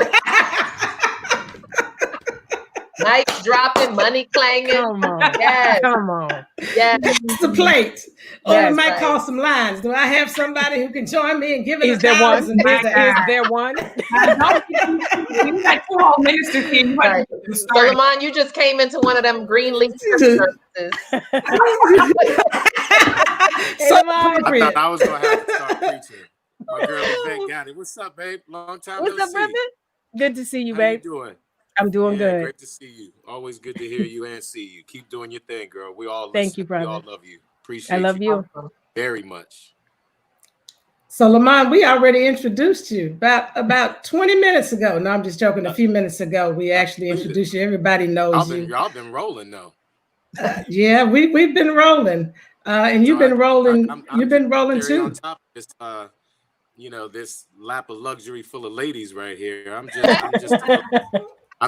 Mics dropping, money clanging. Come on. Yes. Come on. Yes. It's the plate. Or we might call some lines. Do I have somebody who can join me and give it Is there one? Is there one? We got 2 whole ministers here. Right. So, Lamman, you just came into one of them green leaf services. So I thought I was going to have to start preaching. My girl Yvette got it. What's up, babe? Long time What's no up, see. brother? Good to see you, How babe. you doing? I'm doing good. Great to see you. Always good to hear you and see you. Keep doing your thing, girl. We all Thank you, brother. We all love you. Appreciate I love you very much. So, Lamman, we already introduced you about 20 minutes ago. No, I'm just joking. A few minutes ago, we actually introduced you. Everybody knows you. Y'all been rolling though. Yeah, we've been rolling. And you've been rolling. You've been rolling too. On top of this, this lap of luxury full of ladies right here. I'm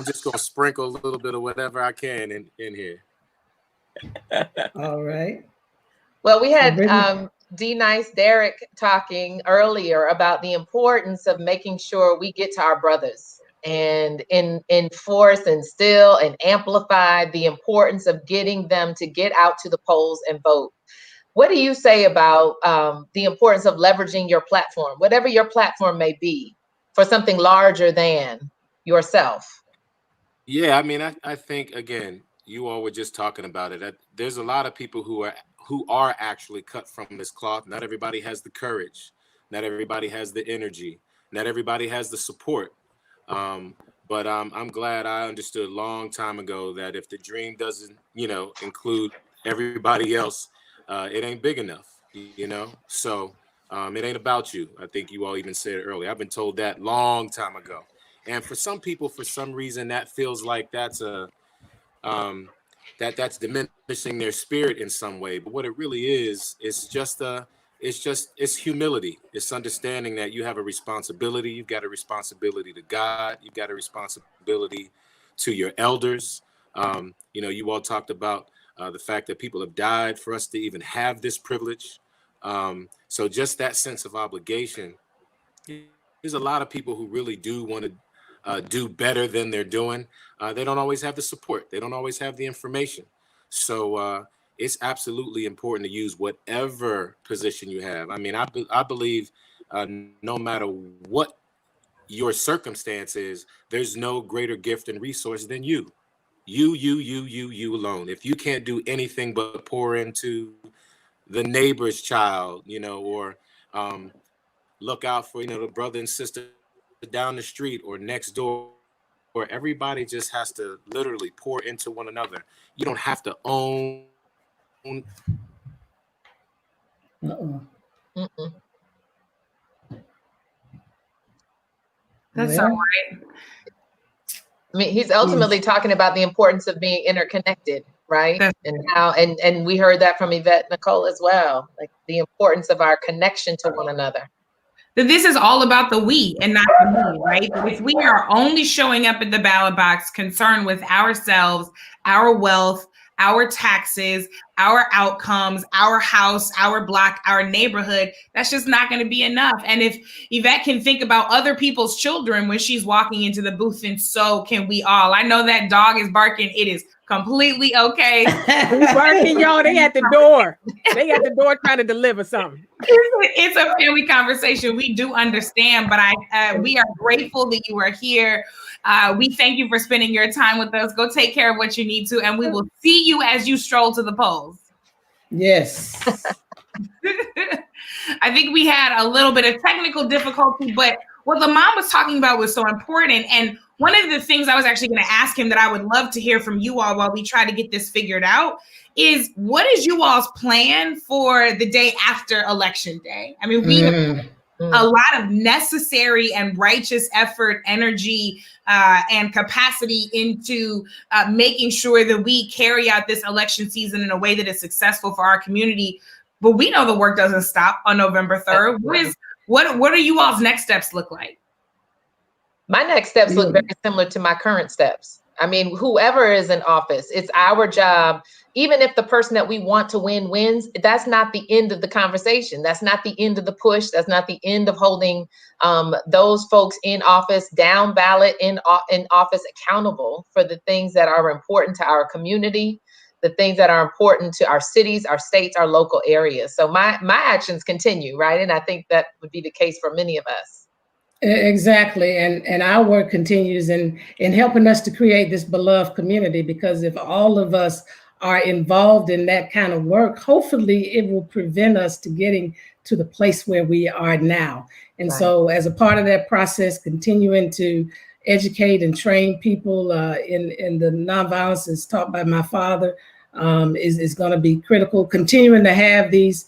just gonna sprinkle a little bit of whatever I can in here. All right. Well, we had D Nice Derek talking earlier about the importance of making sure we get to our brothers and enforce and instill and amplify the importance of getting them to get out to the polls and vote. What do you say about the importance of leveraging your platform, whatever your platform may be, for something larger than yourself? Yeah, I mean, I think, again, you all were just talking about it. There's a lot of people who are actually cut from this cloth. Not everybody has the courage. Not everybody has the energy. Not everybody has the support. But I'm glad I understood a long time ago that if the dream doesn't, include everybody else, it ain't big enough, So it ain't about you. I think you all even said it earlier. I've been told that long time ago. And for some people, for some reason, that feels like that's that's diminishing their spirit in some way. But what it really is, it's humility. It's understanding that you have a responsibility. You've got a responsibility to God. You've got a responsibility to your elders. You all talked about the fact that people have died for us to even have this privilege. So just that sense of obligation. There's a lot of people who really do want to do better than they're doing. They don't always have the support. They don't always have the information. So it's absolutely important to use whatever position you have. I mean, I believe no matter what your circumstance is, there's no greater gift and resource than you. You alone. If you can't do anything but pour into the neighbor's child, or look out for, the brother and sister down the street or next door, or everybody just has to literally pour into one another. You don't have to own. That's all right. I mean, he's ultimately talking about the importance of being interconnected, right? And how, and we heard that from Yvette Nicole as well, like the importance of our connection to one another. That this is all about the we and not the me, right? But if we are only showing up at the ballot box concerned with ourselves, our wealth, our taxes, our outcomes, our house, our block, our neighborhood, that's just not going to be enough. And if Yvette can think about other people's children when she's walking into the booth, and so can we all. I know that dog is barking. It is completely okay. Barking, y'all. They at the door. They at the door trying to deliver something. It's a family conversation. We do understand, but we are grateful that you are here. We thank you for spending your time with us. Go take care of what you need to, and we will see you as you stroll to the polls. Yes. I think we had a little bit of technical difficulty, but what Lamman was talking about was so important. And one of the things I was actually going to ask him that I would love to hear from you all while we try to get this figured out is, what is you all's plan for the day after Election Day? I mean, we have a lot of necessary and righteous effort, energy, and capacity into making sure that we carry out this election season in a way that is successful for our community. But we know the work doesn't stop on November 3rd. What are you all's next steps look like? My next steps look very similar to my current steps. I mean, whoever is in office, it's our job. Even if the person that we want to win wins, that's not the end of the conversation. That's not the end of the push. That's not the end of holding those folks in office, down ballot, in office, accountable for the things that are important to our community, the things that are important to our cities, our states, our local areas. So my actions continue, right? And I think that would be the case for many of us. Exactly. And our work continues in helping us to create this beloved community, because if all of us are involved in that kind of work, hopefully it will prevent us to getting to the place where we are now. And so as a part of that process, continuing to educate and train people in the nonviolence as taught by my father is going to be critical. Continuing to have these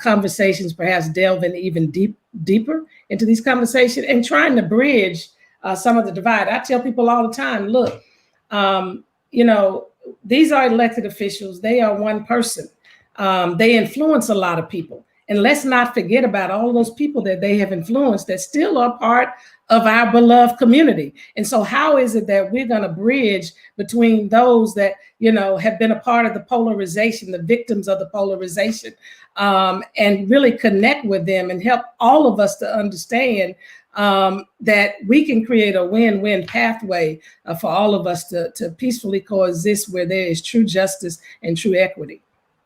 conversations, perhaps delving even deeper into these conversations and trying to bridge some of the divide. I tell people all the time, look, these are elected officials. They are one person. They influence a lot of people. And let's not forget about all of those people that they have influenced that still are part of our beloved community. And so how is it that we're going to bridge between those that, have been a part of the polarization, the victims of the polarization, and really connect with them and help all of us to understand that we can create a win-win pathway for all of us to peacefully coexist where there is true justice and true equity.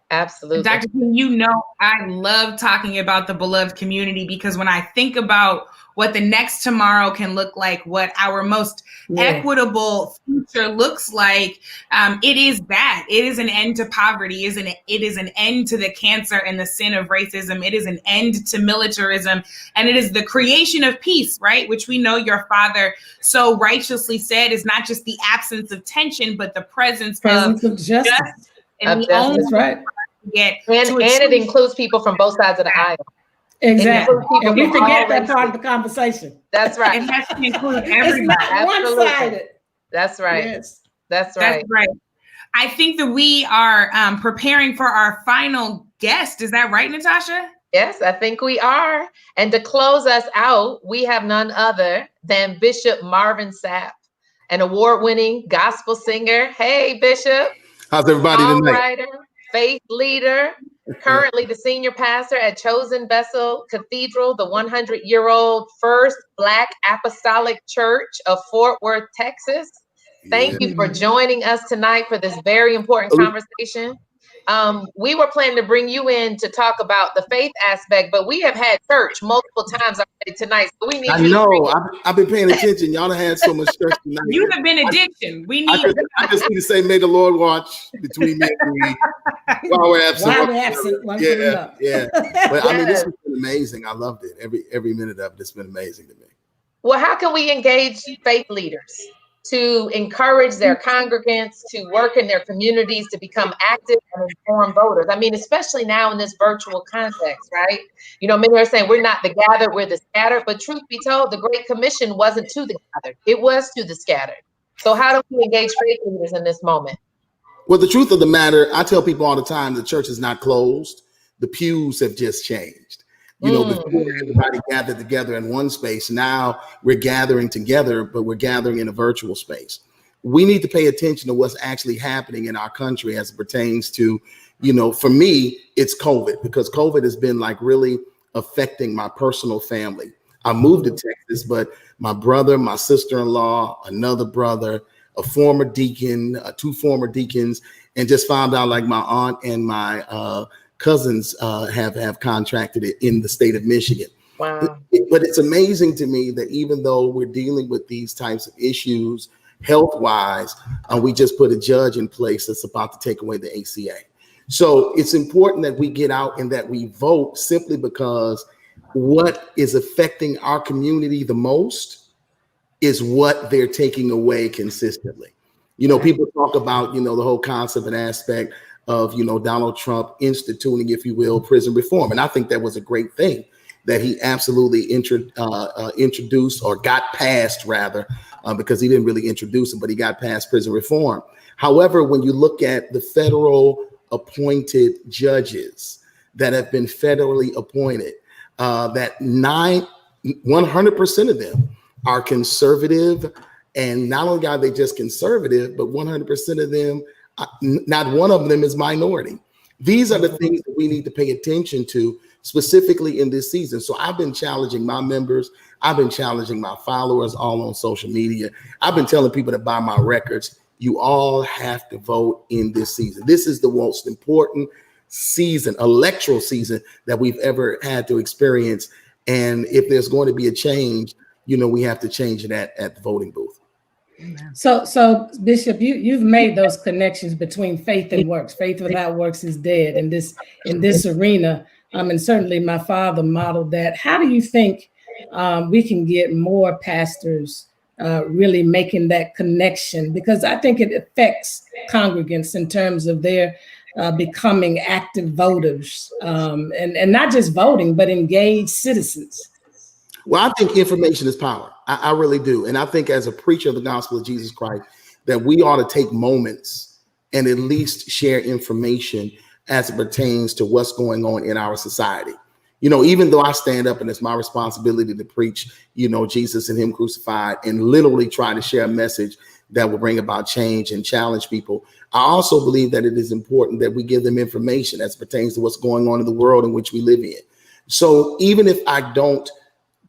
Absolutely. Dr. King, I love talking about the beloved community, because when I think about what the next tomorrow can look like, what our most equitable future looks like, it is that. It is an end to poverty. It is an end to the cancer and the sin of racism. It is an end to militarism. And it is the creation of peace, right? Which we know your father so righteously said is not just the absence of tension, but the presence of justice. And the only right. And it includes people from both sides of the aisle. Exactly. And we forget that part of the conversation. That's right. It has to include everybody. It's not one-sided. That's right. Yes. That's right. That's right. I think that we are preparing for our final guest. Is that right, Natosha? Yes, I think we are. And to close us out, we have none other than Bishop Marvin Sapp, an award-winning gospel singer. Hey, Bishop. How's everybody tonight? Songwriter, faith leader, currently the senior pastor at Chosen Vessel Cathedral, the 100-year-old first Black Apostolic Church of Fort Worth, Texas. Thank you for joining us tonight for this very important conversation. We were planning to bring you in to talk about the faith aspect, but we have had church multiple times already tonight. So we need I you know. I've been paying attention. Y'all done had so much church tonight. You the benediction. We need. I just need to say, may the Lord watch between me and me while we're absent. While we're absent, one for another. Yeah. But I mean, this has been amazing. I loved it. Every minute of it. It's been amazing to me. Well, how can we engage faith leaders to encourage their congregants to work in their communities, to become active and informed voters? I mean, especially now in this virtual context, right? You know, many are saying we're not the gathered, we're the scattered, but truth be told, the Great Commission wasn't to the gathered, it was to the scattered. So how do we engage faith leaders in this moment? Well, the truth of the matter, I tell people all the time, the church is not closed. The pews have just changed. You know, before everybody gathered together in one space. Now we're gathering together, but we're gathering in a virtual space. We need to pay attention to what's actually happening in our country as it pertains to, you know, for me, it's COVID, because COVID has been like really affecting my personal family. I moved to Texas, but my brother, my sister-in-law, another brother, a former deacon, two former deacons, and just found out like my aunt and my cousins have contracted it in the state of Michigan. Wow. But it's amazing to me that even though we're dealing with these types of issues health-wise, we just put a judge in place that's about to take away the ACA. So it's important that we get out and that we vote, simply because what is affecting our community the most is what they're taking away consistently. You know, people talk about, you know, the whole concept and aspect of, you know, Donald Trump instituting, if you will, prison reform. And I think that was a great thing that he absolutely introduced, or got passed rather, because he didn't really introduce it, but he got past prison reform. However, when you look at the federal appointed judges that have been federally appointed, that 100% of them are conservative. And not only are they just conservative, but 100% of them, not one of them is minority. These are the things that we need to pay attention to, specifically in this season. So I've been challenging my members. I've been challenging my followers all on social media. I've been telling people to buy my records. You all have to vote in this season. This is the most important season, electoral season, that we've ever had to experience. And if there's going to be a change, you know, we have to change it at the voting booth. So Bishop, you've made those connections between faith and works. Faith without works is dead in this arena. And certainly my father modeled that. How do you think we can get more pastors really making that connection? Because I think it affects congregants in terms of their becoming active voters, and not just voting, but engaged citizens. Well, I think information is power. I really do. And I think as a preacher of the gospel of Jesus Christ, that we ought to take moments and at least share information as it pertains to what's going on in our society. You know, even though I stand up and it's my responsibility to preach, you know, Jesus and him crucified, and literally try to share a message that will bring about change and challenge people, I also believe that it is important that we give them information as it pertains to what's going on in the world in which we live in. So even if I don't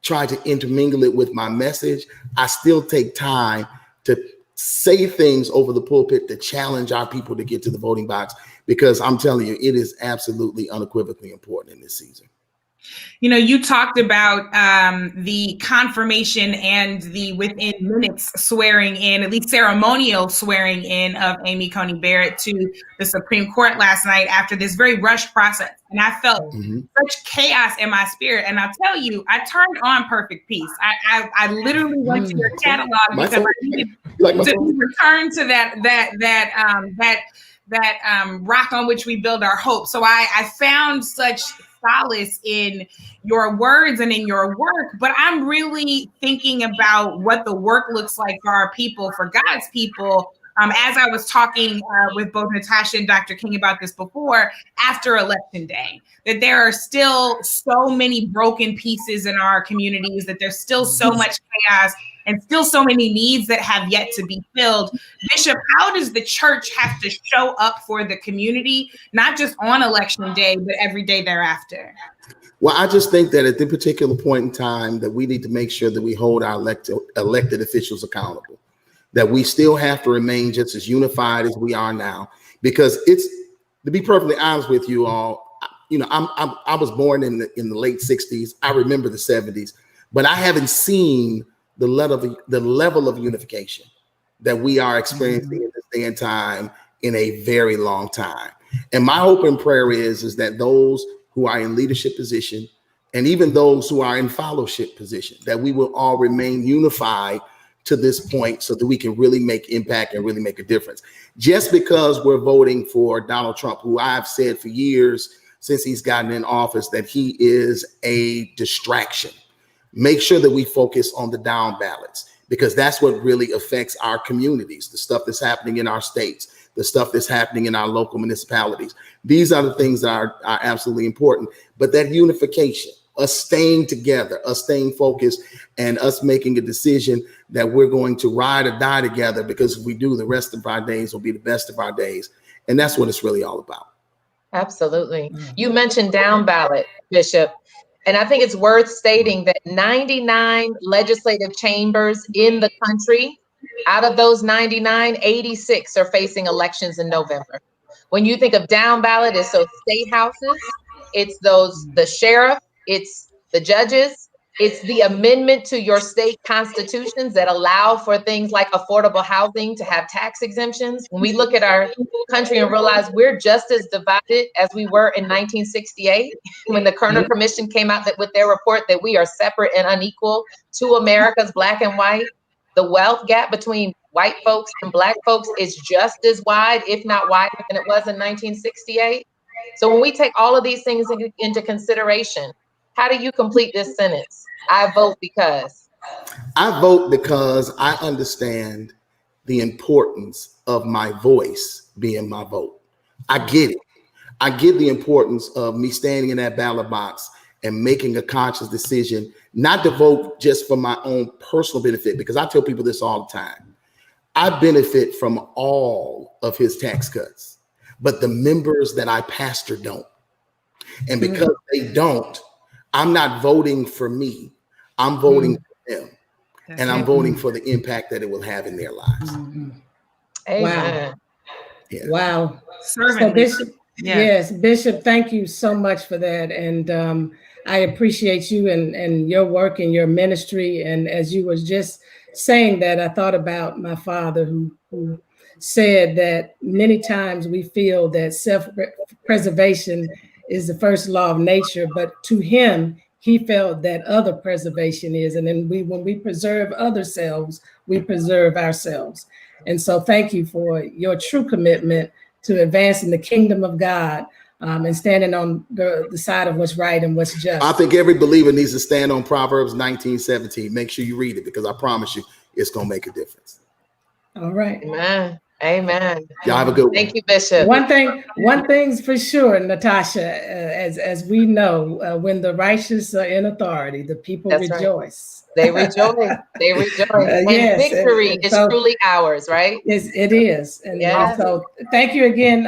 try to intermingle it with my message, I still take time to say things over the pulpit to challenge our people to get to the voting box, because I'm telling you, it is absolutely unequivocally important in this season. You know, you talked about the confirmation and the within minutes swearing in, at least ceremonial swearing in, of Amy Coney Barrett to the Supreme Court last night after this very rushed process. And I felt such chaos in my spirit. And I'll tell you, I turned on Perfect Peace. I literally went to your catalog because I needed to return to that rock on which we build our hope. So I found such solace in your words and in your work, but I'm really thinking about what the work looks like for our people, for God's people. As I was talking with both Natosha and Dr. King about this before, after Election Day, that there are still so many broken pieces in our communities, that there's still so much chaos and still so many needs that have yet to be filled. Bishop, how does the church have to show up for the community, not just on election day, but every day thereafter? Well, I just think that at this particular point in time that we need to make sure that we hold our elected officials accountable, that we still have to remain just as unified as we are now, because it's, to be perfectly honest with you all, you know, I was born in the late 60s. I remember the 70s, but I haven't seen the level of unification that we are experiencing in this day and time in a very long time. And my hope and prayer is that those who are in leadership position, and even those who are in fellowship position, that we will all remain unified to this point so that we can really make impact and really make a difference. Just because we're voting for Donald Trump, who I've said for years since he's gotten in office that he is a distraction, make sure that we focus on the down ballots, because that's what really affects our communities, the stuff that's happening in our states, the stuff that's happening in our local municipalities. These are the things that are absolutely important. But that unification, us staying together, us staying focused, and us making a decision that we're going to ride or die together, because if we do, the rest of our days will be the best of our days. And that's what it's really all about. Absolutely. You mentioned down ballot, Bishop, and I think it's worth stating that 99 legislative chambers in the country, out of those 99, 86 are facing elections in November. When you think of down ballot, it's those state houses, it's the sheriff, it's the judges, it's the amendment to your state constitutions that allow for things like affordable housing to have tax exemptions. When we look at our country and realize we're just as divided as we were in 1968, when the Kerner Commission came out with their report that we are separate and unequal to America's Black and white, the wealth gap between white folks and Black folks is just as wide, if not wider, than it was in 1968. So when we take all of these things into consideration, how do you complete this sentence? I vote because. I vote because I understand the importance of my voice being my vote. I get it. I get the importance of me standing in that ballot box and making a conscious decision, not to vote just for my own personal benefit, because I tell people this all the time. I benefit from all of his tax cuts, but the members that I pastor don't. And because they don't, I'm not voting for me. I'm voting for them. And I'm voting for the impact that it will have in their lives. Amen. Wow. Yeah. Wow. So Bishop, yes, Bishop, thank you so much for that. And I appreciate you and your work and your ministry. And as you was just saying that, I thought about my father who said that many times we feel that self-preservation is the first law of nature, but to him, he felt that other preservation is. And then when we preserve other selves, we preserve ourselves. And so thank you for your true commitment to advancing the kingdom of God and standing on the side of what's right and what's just. I think every believer needs to stand on Proverbs 19:17. Make sure you read it, because I promise you it's going to make a difference. All right. Amen. Amen. Y'all have a good one. Thank you, Bishop. One thing's for sure, Natosha, as we know, when the righteous are in authority, the people rejoice. Right. They rejoice. They rejoice. And yes, victory is truly ours, right? It is. And so thank you again,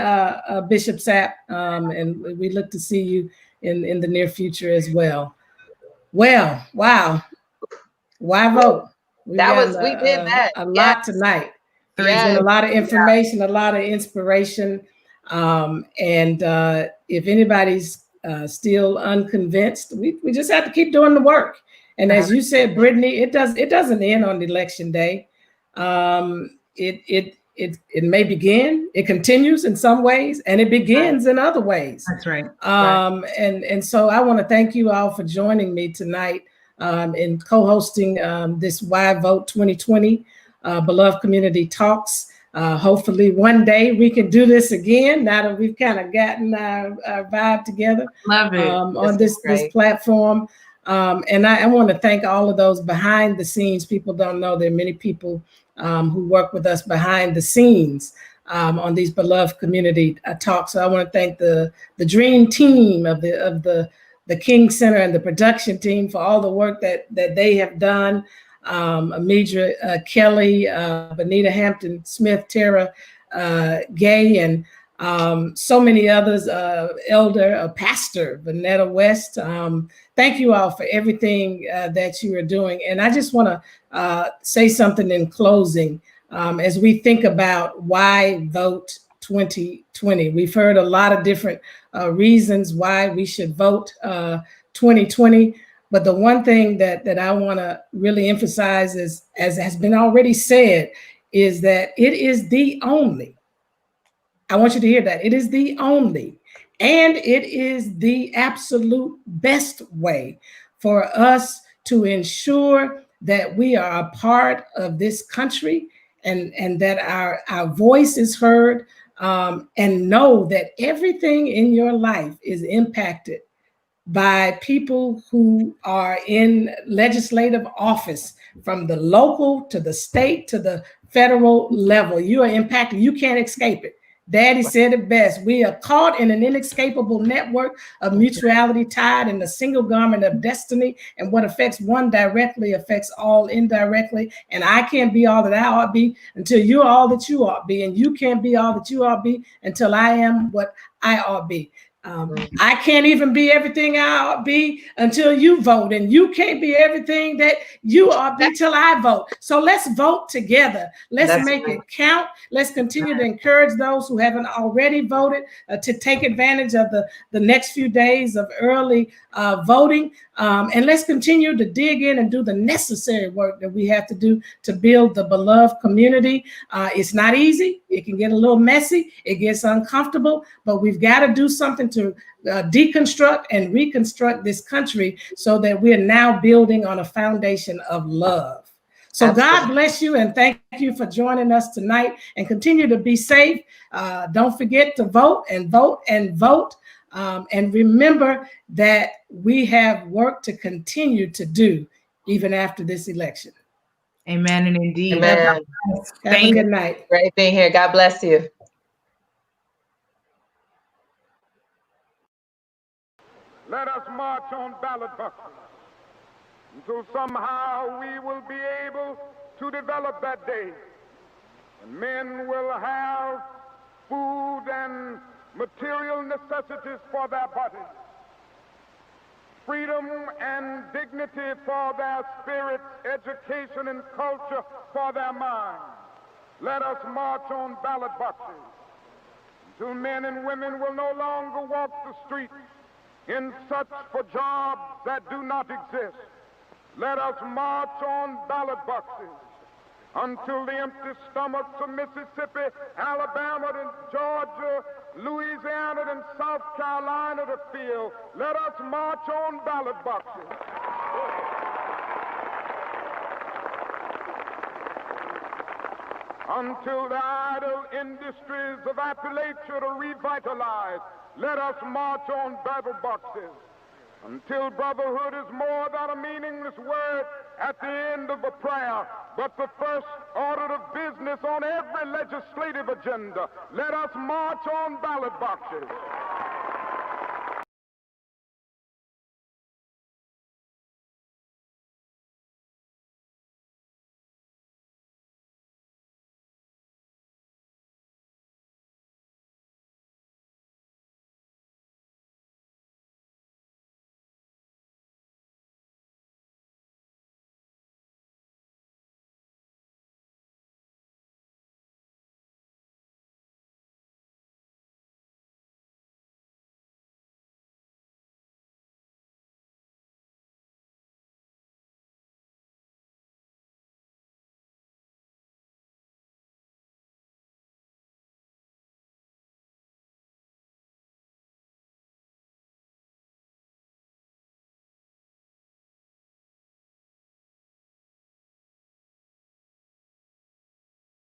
Bishop Sapp. And we look to see you in the near future as well. Well, wow. Why vote? We did that. A lot tonight. There's been a lot of information, a lot of inspiration. And if anybody's still unconvinced, we just have to keep doing the work. And as you said, Brittany, it doesn't end on election day. It may begin, it continues in some ways, and it begins in other ways. That's right. And so I want to thank you all for joining me tonight in co-hosting this Why Vote 2020 Beloved Community Talks. Hopefully one day we can do this again, now that we've kind of gotten our vibe together. Love it. On this platform. And I want to thank all of those behind the scenes. People don't know there are many people who work with us behind the scenes on these Beloved Community Talks. So I want to thank the dream team of the King Center and the production team for all the work that they have done. Amidra Kelly, Benita Hampton Smith, Tara Gay, and so many others, Pastor Vanetta West. Thank you all for everything that you are doing. And I just want to say something in closing as we think about why vote 2020. We've heard a lot of different reasons why we should vote 2020. But the one thing that I want to really emphasize is, as has been already said, is that it is the only, I want you to hear that, it is the only, and it is the absolute best way for us to ensure that we are a part of this country and that our voice is heard, and know that everything in your life is impacted by people who are in legislative office, from the local to the state to the federal level. You are impacted. You can't escape it. Daddy said it best. We are caught in an inescapable network of mutuality, tied in the single garment of destiny, and what affects one directly affects all indirectly. And I can't be all that I ought to be until you're all that you ought to be, and you can't be all that you ought to be until I am what I ought to be. I can't even be everything I ought to be until you vote, and you can't be everything that you ought to be till I vote. So let's vote together. Let's make it count. Let's continue to encourage those who haven't already voted to take advantage of the next few days of early voting. And let's continue to dig in and do the necessary work that we have to do to build the beloved community. It's not easy. It can get a little messy. It gets uncomfortable, but we've got to do something to deconstruct and reconstruct this country so that we're now building on a foundation of love. So absolutely. God bless you, and thank you for joining us tonight, and continue to be safe. Don't forget to vote and vote and vote. And remember that we have work to continue to do even after this election. Amen and indeed. Amen. Have a good night. Great being here. God bless you. Let us march on ballot boxes until somehow we will be able to develop that day, and men will have food and material necessities for their bodies, freedom and dignity for their spirits, education and culture for their minds. Let us march on ballot boxes until men and women will no longer walk the streets in search for jobs that do not exist. Let us march on ballot boxes until the empty stomachs of Mississippi, Alabama, and Georgia, Louisiana, and South Carolina to fill. Let us march on ballot boxes. Until the idle industries of Appalachia are revitalized. Let us march on ballot boxes. Until brotherhood is more than a meaningless word at the end of a prayer, but the first order of business on every legislative agenda. Let us march on ballot boxes.